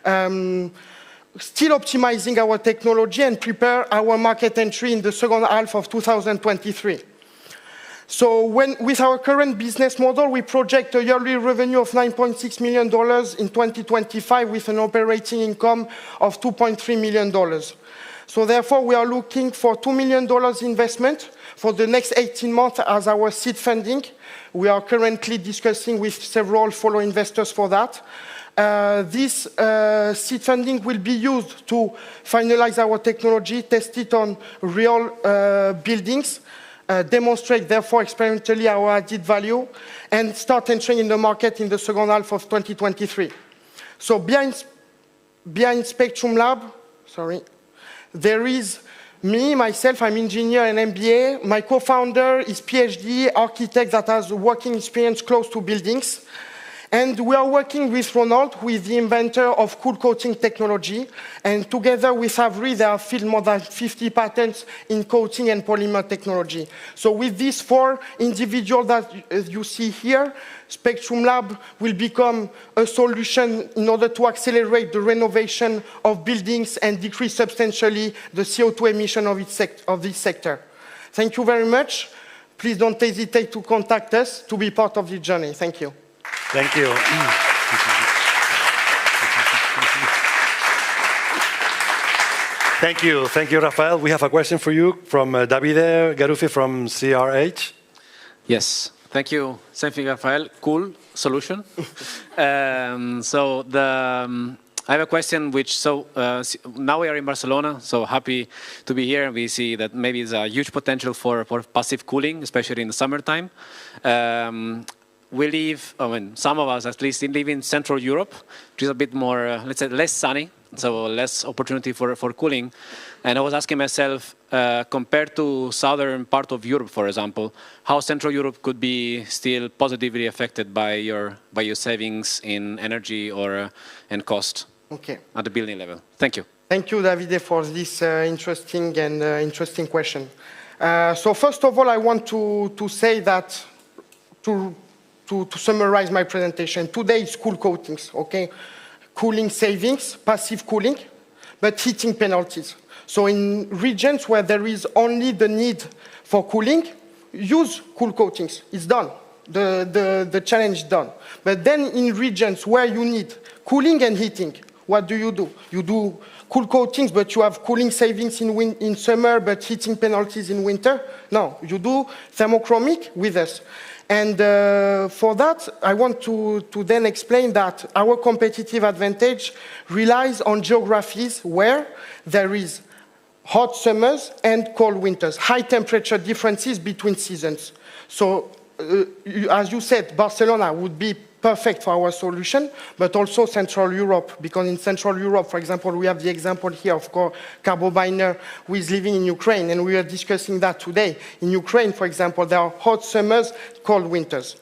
Still optimizing our technology and prepare our market entry in the second half of 2023. So with our current business model, we project a yearly revenue of $9.6 million in 2025 with an operating income of $2.3 million. So therefore, we are looking for $2 million investment for the next 18 months as our seed funding. We are currently discussing with several follow investors for that. This seed funding will be used to finalize our technology, test it on real buildings, demonstrate, therefore, experimentally our added value, and start entering in the market in the second half of 2023. So behind Spectrum Lab, there is me, myself, I'm engineer and MBA. My co-founder is PhD architect that has working experience close to buildings. And we are working with Ronald, who is the inventor of cool coating technology. And together with Avery, they have filed more than 50 patents in coating and polymer technology. So with these four individuals that you see here, Spectrum Lab will become a solution in order to accelerate the renovation of buildings and decrease substantially the CO2 emission of this sector. Thank you very much. Please don't hesitate to contact us to be part of this journey. Thank you. Thank you. Thank you, Rafael. We have a question for you from Davide Garuffi from CRH. Yes, thank you. Same thing, Rafael. Cool solution. I have a question now we are in Barcelona, so happy to be here. We see that maybe there's a huge potential for passive cooling, especially in the summertime. We live, some of us at least live in Central Europe, which is a bit more, let's say, less sunny, so less opportunity for cooling. And I was asking myself, compared to southern part of Europe, for example, how Central Europe could be still positively affected by your savings in energy or and cost at the building level. Thank you. Thank you, Davide, for this interesting question. So first of all, I want to say that to summarize my presentation, today is cool coatings, cooling savings, passive cooling, but heating penalties. So in regions where there is only the need for cooling, use cool coatings. It's done. The challenge is done. But then in regions where you need cooling and heating, what do? You do cool coatings, but you have cooling savings in summer, but heating penalties in winter. No, you do thermochromic with us. And for that, I want to then explain that our competitive advantage relies on geographies where there is hot summers and cold winters, high temperature differences between seasons. So, as you said, Barcelona would be perfect for our solution, but also Central Europe, because in Central Europe, for example, we have the example here of Carbo Biner, who is living in Ukraine, and we are discussing that today. In Ukraine, for example, there are hot summers, cold winters.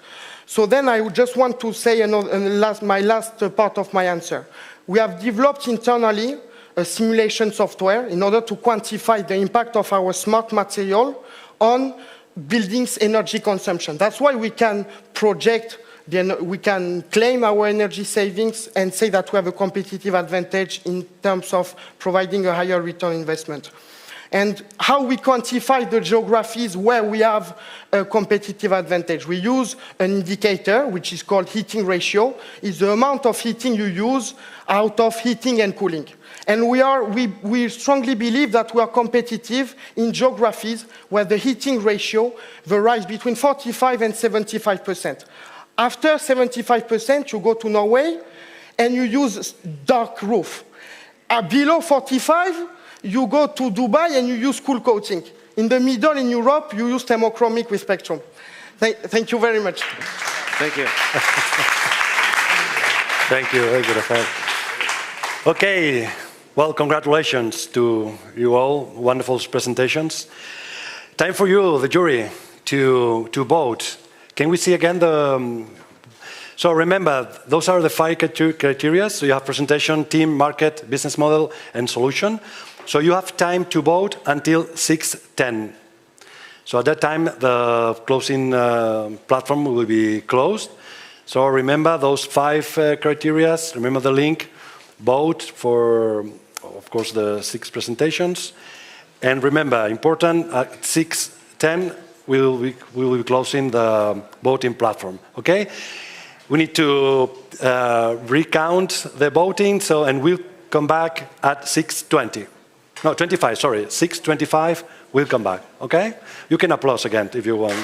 So then I would just want to say my last part of my answer. We have developed internally a simulation software in order to quantify the impact of our smart material on buildings' energy consumption. That's why we can project, we can claim our energy savings and say that we have a competitive advantage in terms of providing a higher return investment. And how we quantify the geographies where we have a competitive advantage. We use an indicator, which is called heating ratio. It's the amount of heating you use out of heating and cooling. And we strongly believe that we are competitive in geographies where the heating ratio varies between 45 and 75%. After 75%, you go to Norway and you use dark roof. Below 45, you go to Dubai and you use cool coating. In the middle, in Europe, you use thermochromic with Spectrum. Thank you very much. Thank you. Thank you, Rafael. Okay, well, congratulations to you all. Wonderful presentations. Time for you, the jury, to vote. Can we see again the... So remember, those are the 5 criteria. So you have presentation, team, market, business model, and solution. So you have time to vote until 6:10. So at that time, the closing platform will be closed. So remember those 5 criteria. Remember the link. Vote for, of course, the 6 presentations. And remember, important, at 6:10, we will be closing the voting platform. Okay? We need to recount the voting, so, and we'll come back at 6:20. No, 25, sorry, 6:25, we'll come back, okay? You can applaud again if you want.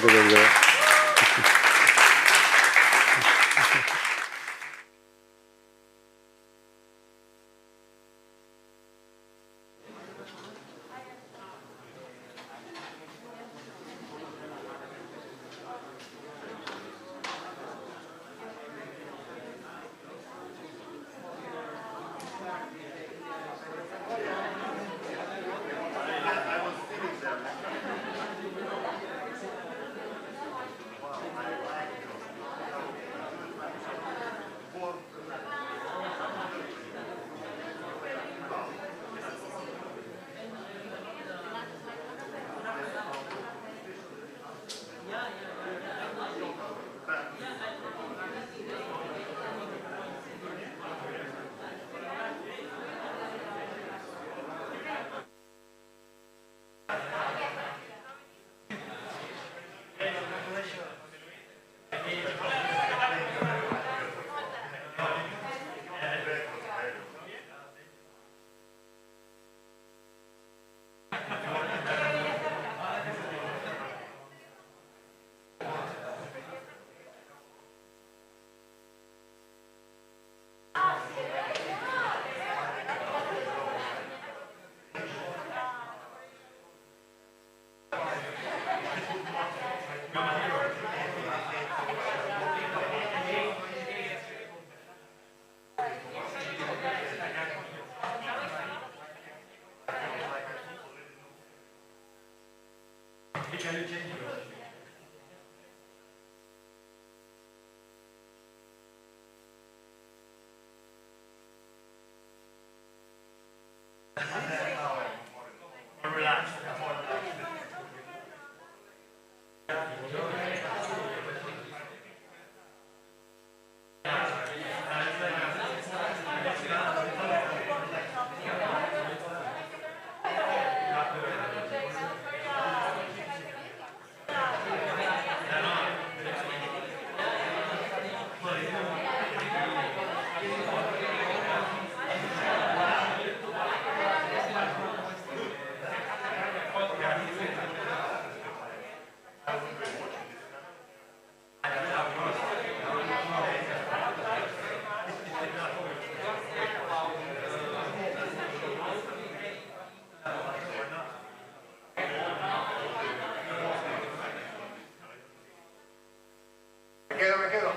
Me quedo.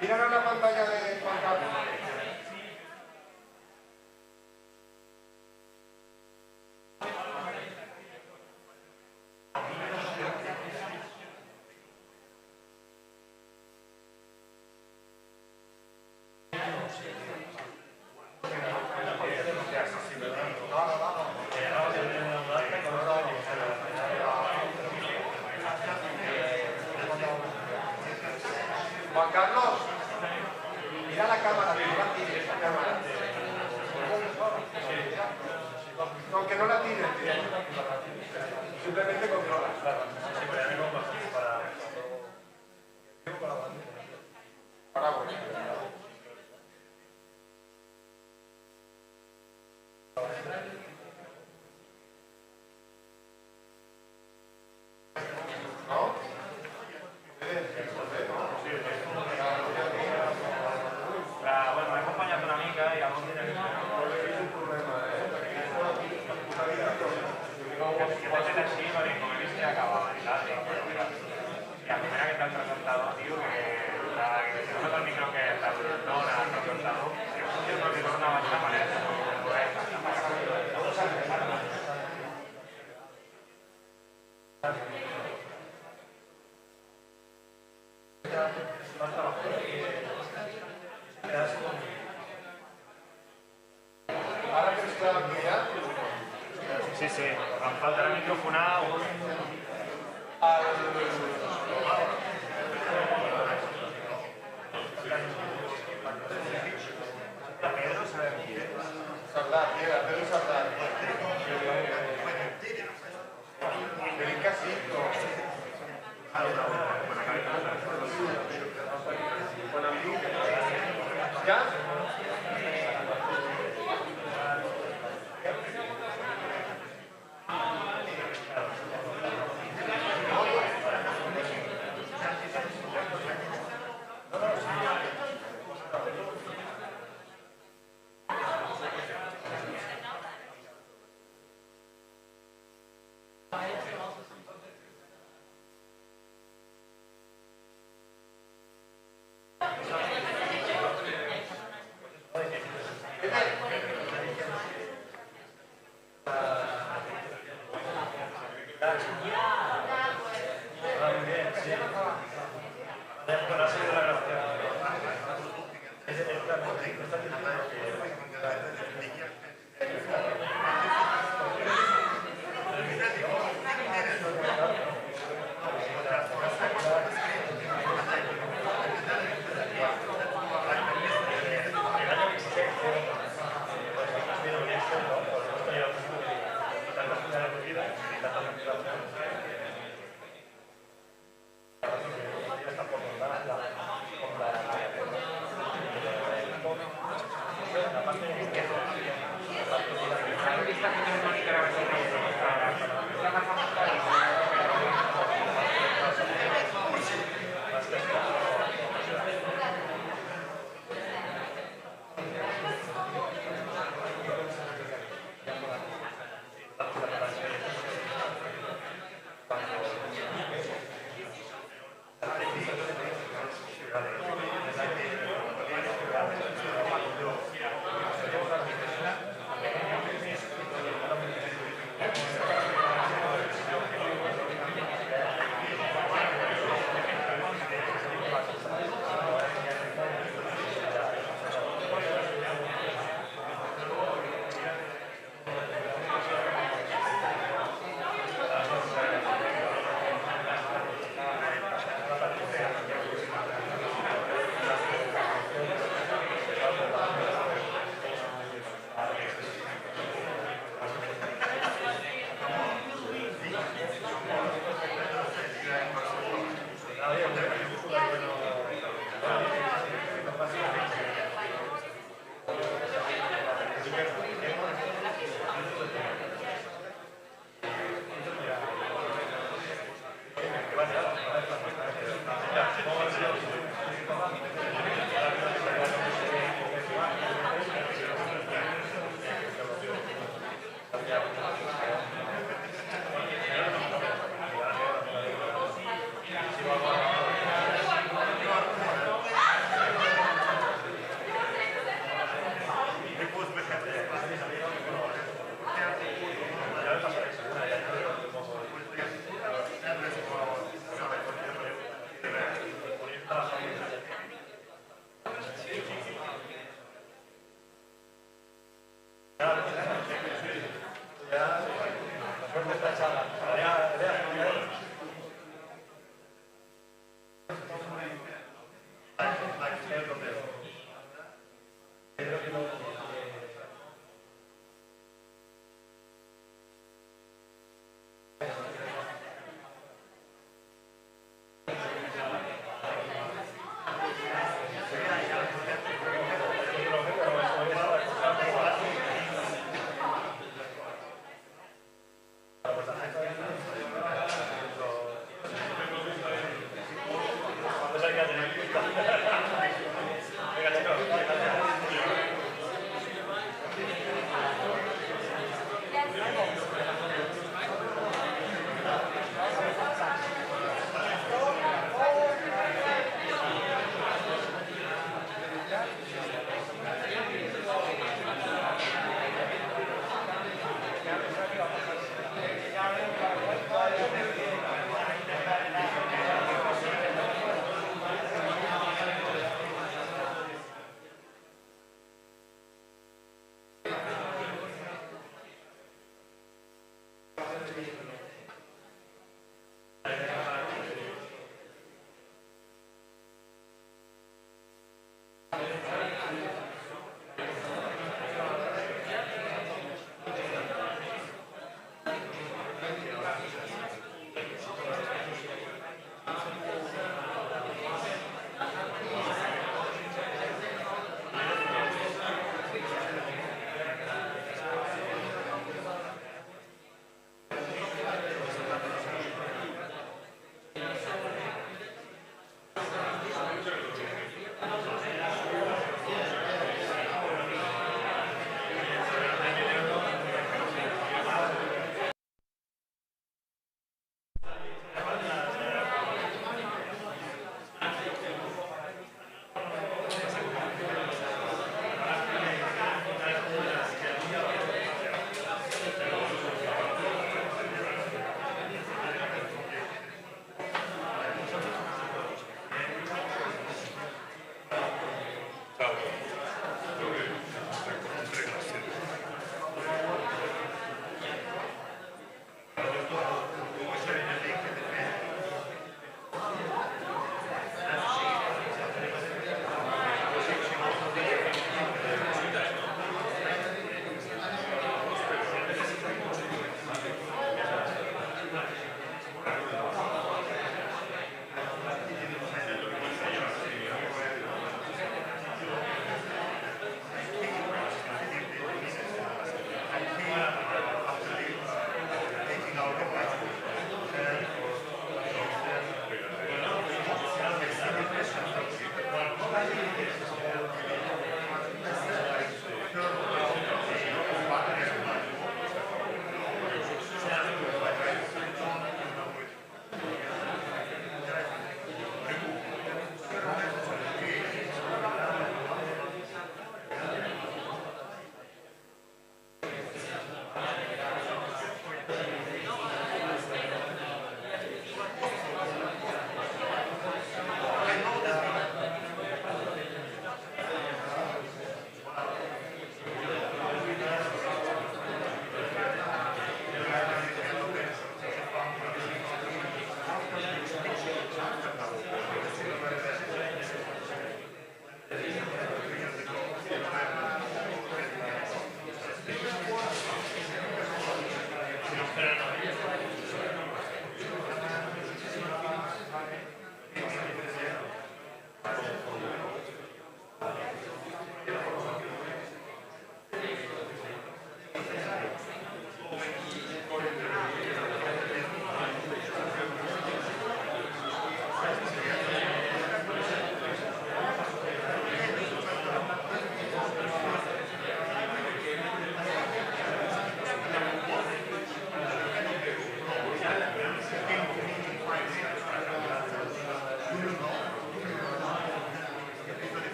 Miraron la pantalla de Juan Carlos. Juan Carlos, mira la cámara, que no la tires, la cámara. No, que no la tires, simplemente controla. Ara creus que ampliar? Sí, sí, em faltarà microfonar. Pedro, sabem qui és? Sardà, Pedro Sardà. Crec que sí, però... Ja?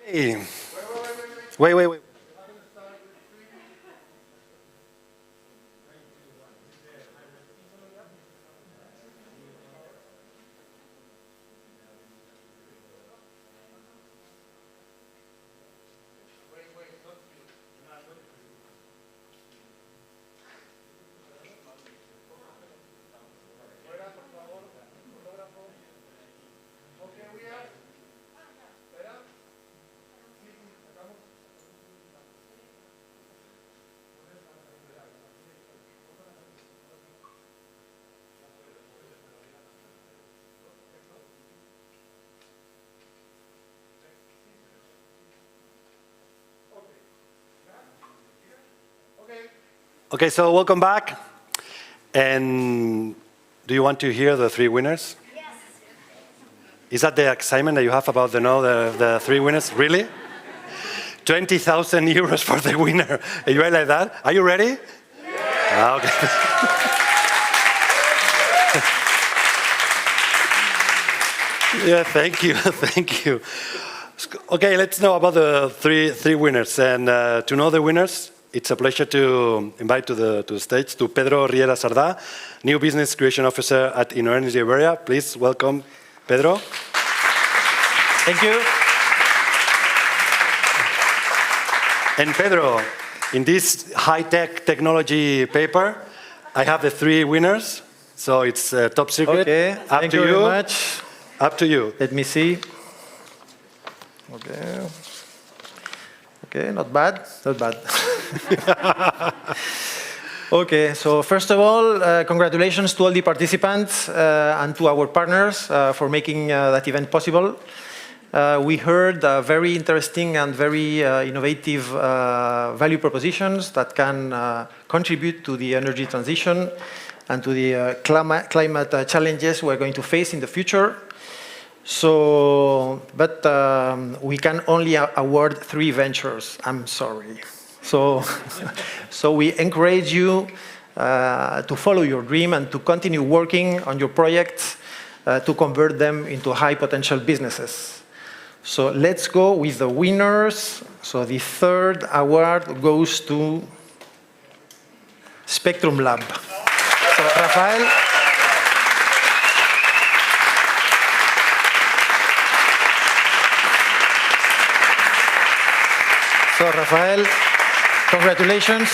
Hey. Wait. Okay, so welcome back. And do you want to hear the three winners? Yes. Is that the excitement that you have about the three winners? Really? 20,000 euros for the winner. Are you ready like that? Are you ready? Yeah. Okay. Yeah, thank you. Okay, let's know about the three winners. And to know the winners, it's a pleasure to invite to the stage to Pedro Riera Sardá, new business creation officer at InnoEnergy Iberia. Please welcome Pedro. Thank you. And Pedro, in this high-tech technology paper, I have the three winners. So it's top secret. Okay, thank you very much. Up to you. Let me see. Okay, not bad. Okay, so first of all, congratulations to all the participants and to our partners for making that event possible. We heard very interesting and very innovative value propositions that can contribute to the energy transition and to the climate challenges we're going to face in the future. So, but we can only award 3 ventures. I'm sorry. So we encourage you to follow your dream and to continue working on your projects to convert them into high potential businesses. So let's go with the winners. So the 3rd award goes to Spectrum Lab. So Rafael. So Raphaël, congratulations.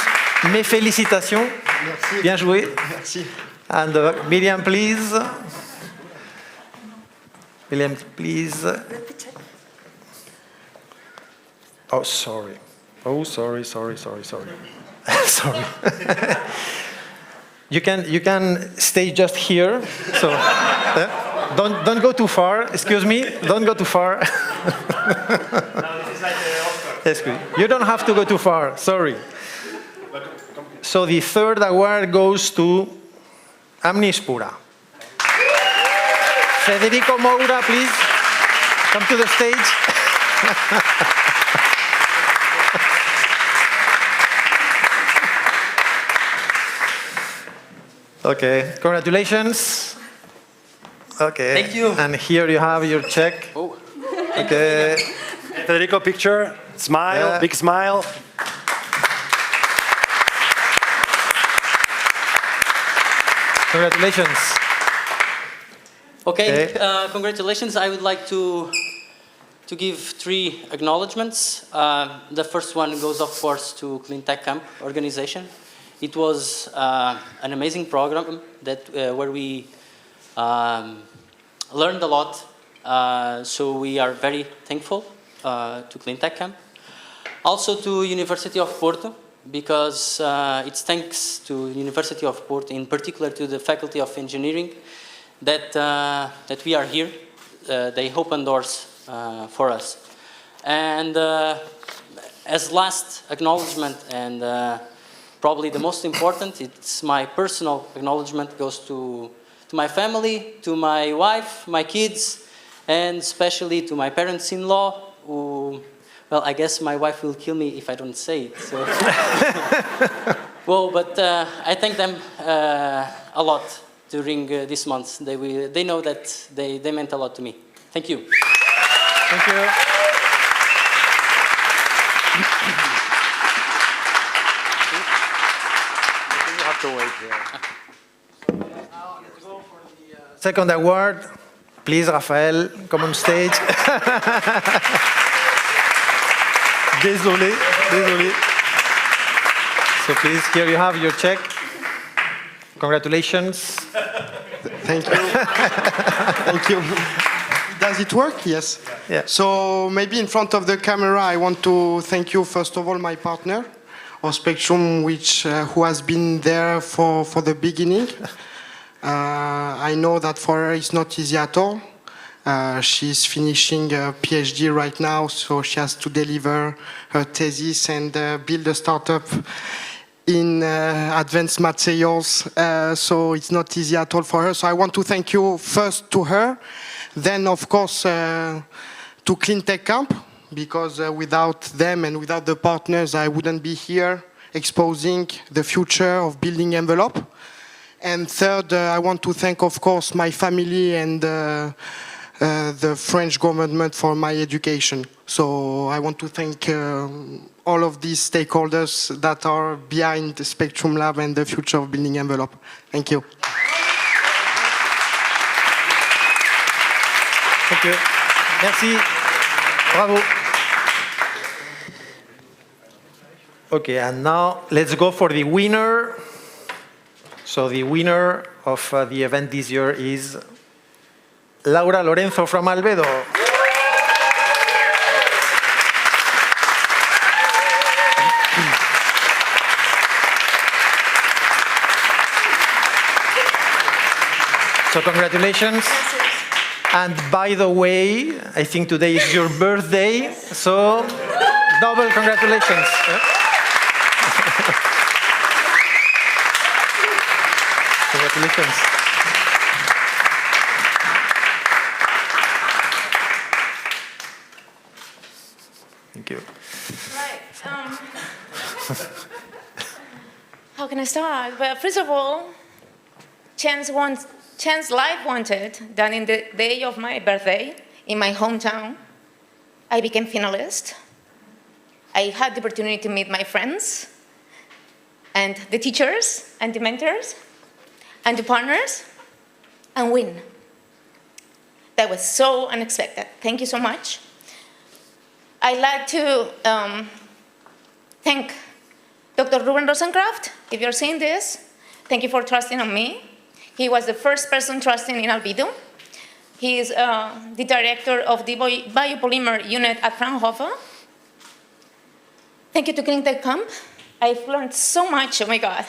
Mes félicitations. Merci. Bien joué. Merci. And Miriam, please. Miriam, please. Oh, sorry. Oh, sorry. Sorry. You can stay just here. So don't go too far. Excuse me. Don't go too far. You don't have to go too far. Sorry. So the 3rd award goes to Amnispura. Federico Moura, please come to the stage. Okay, congratulations. Okay. Thank you. And here you have your check. Oh. Okay. Federico, picture. Smile, big smile. Congratulations. Okay, congratulations. I would like to give 3 acknowledgements. The first one goes, of course, to Cleantech Camp organization. It was an amazing program that where we learned a lot. So we are very thankful to Cleantech Camp. Also to University of Porto, because it's thanks to University of Porto, in particular to the Faculty of Engineering, that we are here. They open doors for us. And as last acknowledgement, and probably the most important, it's my personal acknowledgement, goes to my family, to my wife, my kids, and especially to my parents-in-law, who, well, I guess my wife will kill me if I don't say it. So. Well, but I thank them a lot during these months. They know that they meant a lot to me. Thank you. Thank you. have to wait here. Second award, please, Rafael, come on stage. Désolé, désolé. So please, here you have your check. Congratulations. Thank you. Thank you. Does it work? Yes. Yeah. So maybe in front of the camera, I want to thank you, first of all, my partner of Spectrum, who has been there for the beginning. I know that for her it's not easy at all. She's finishing a PhD right now, so she has to deliver her thesis and build a startup in advanced materials, so it's not easy at all for her. So I want to thank you first to her, then of course to Cleantech Camp, because without them and without the partners, I wouldn't be here exposing the future of building envelope. And third, I want to thank, of course, my family and the French government for my education. So I want to thank all of these stakeholders that are behind the Spectrum Lab and the future of building envelope. Thank you. Thank you. Merci. Bravo. Okay, and now let's go for the winner. So the winner of the event this year is Laura Lorenzo from Albedo. So congratulations. And by the way, I think today is your birthday, so double congratulations. Congratulations. Thank you. Right. How can I start? Well, first of all, Chance Life wanted that in the day of my birthday, in my hometown, I became finalist. I had the opportunity to meet my friends, and the teachers, and the mentors, and the partners, and win. That was so unexpected. Thank you so much. I'd like to thank Dr. Ruben Rosencraft. If you're seeing this, thank you for trusting on me. He was the first person trusting in Albedo. He is the director of the biopolymer unit at Fraunhofer. Thank you to Cleantech Camp. I've learned so much, oh my God.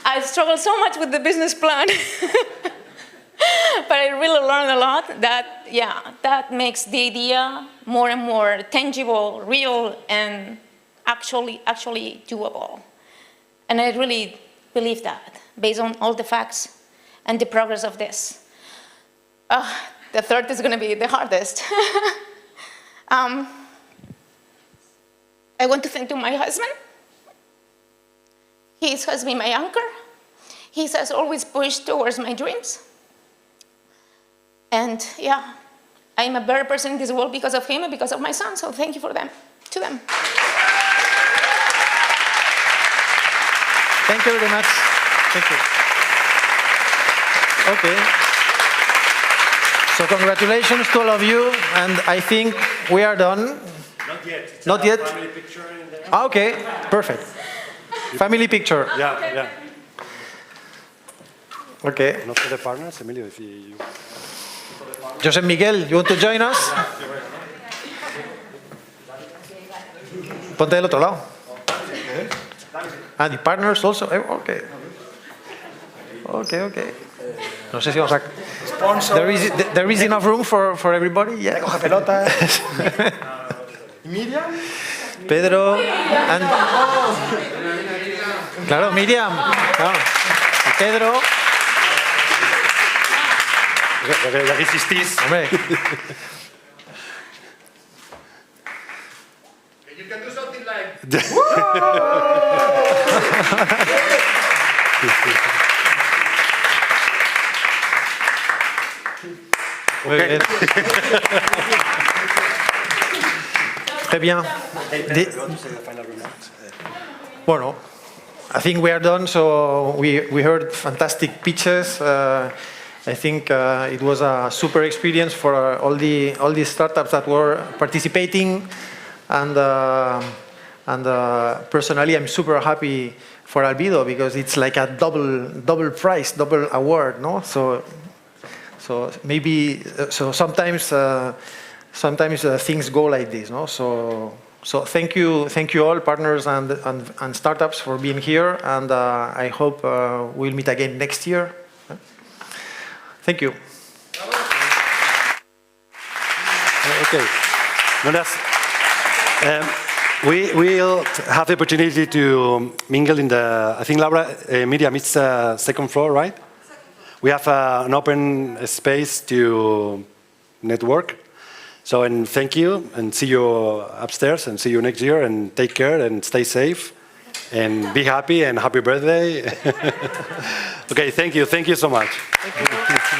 I struggled so much with the business plan. But I really learned a lot that, yeah, that makes the idea more and more tangible, real, and actually doable. And I really believe that, based on all the facts and the progress of this. The third is going to be the hardest. I want to thank my husband. He has been my anchor. He has always pushed towards my dreams. And yeah, I'm a better person in this world because of him and because of my son, so thank you to them. Thank you very much. Thank you. Okay. So congratulations to all of you, and I think we are done. Not yet. Not yet? Family picture in there. Okay, perfect. Family picture. Yeah. Okay. Not for the partners, Emilio, if you... Josep Miguel, you want to join us? Ponte del otro lado. The partners also? Okay. Okay. No sé si vamos a... There is enough room for everybody? Yeah. Miriam? Pedro and... Claro, Miriam. Claro. Y Pedro. Ya que insistís. Hombre. You can do something like... Okay. Très bien. Bueno, I think we are done. So we heard fantastic pitches. I think it was a super experience for all the startups that were participating, and personally, I'm super happy for Albedo because it's like a double prize, double award, no? So maybe sometimes things go like this, no? So thank you all partners and startups for being here, and I hope we'll meet again next year. Thank you. Okay. We will have the opportunity to mingle in the, I think Laura, Media meets second floor, right? We have an open space to network. So, and thank you, and see you upstairs, and see you next year, and take care, and stay safe, and be happy, and happy birthday. Okay, thank you so much. Thank you.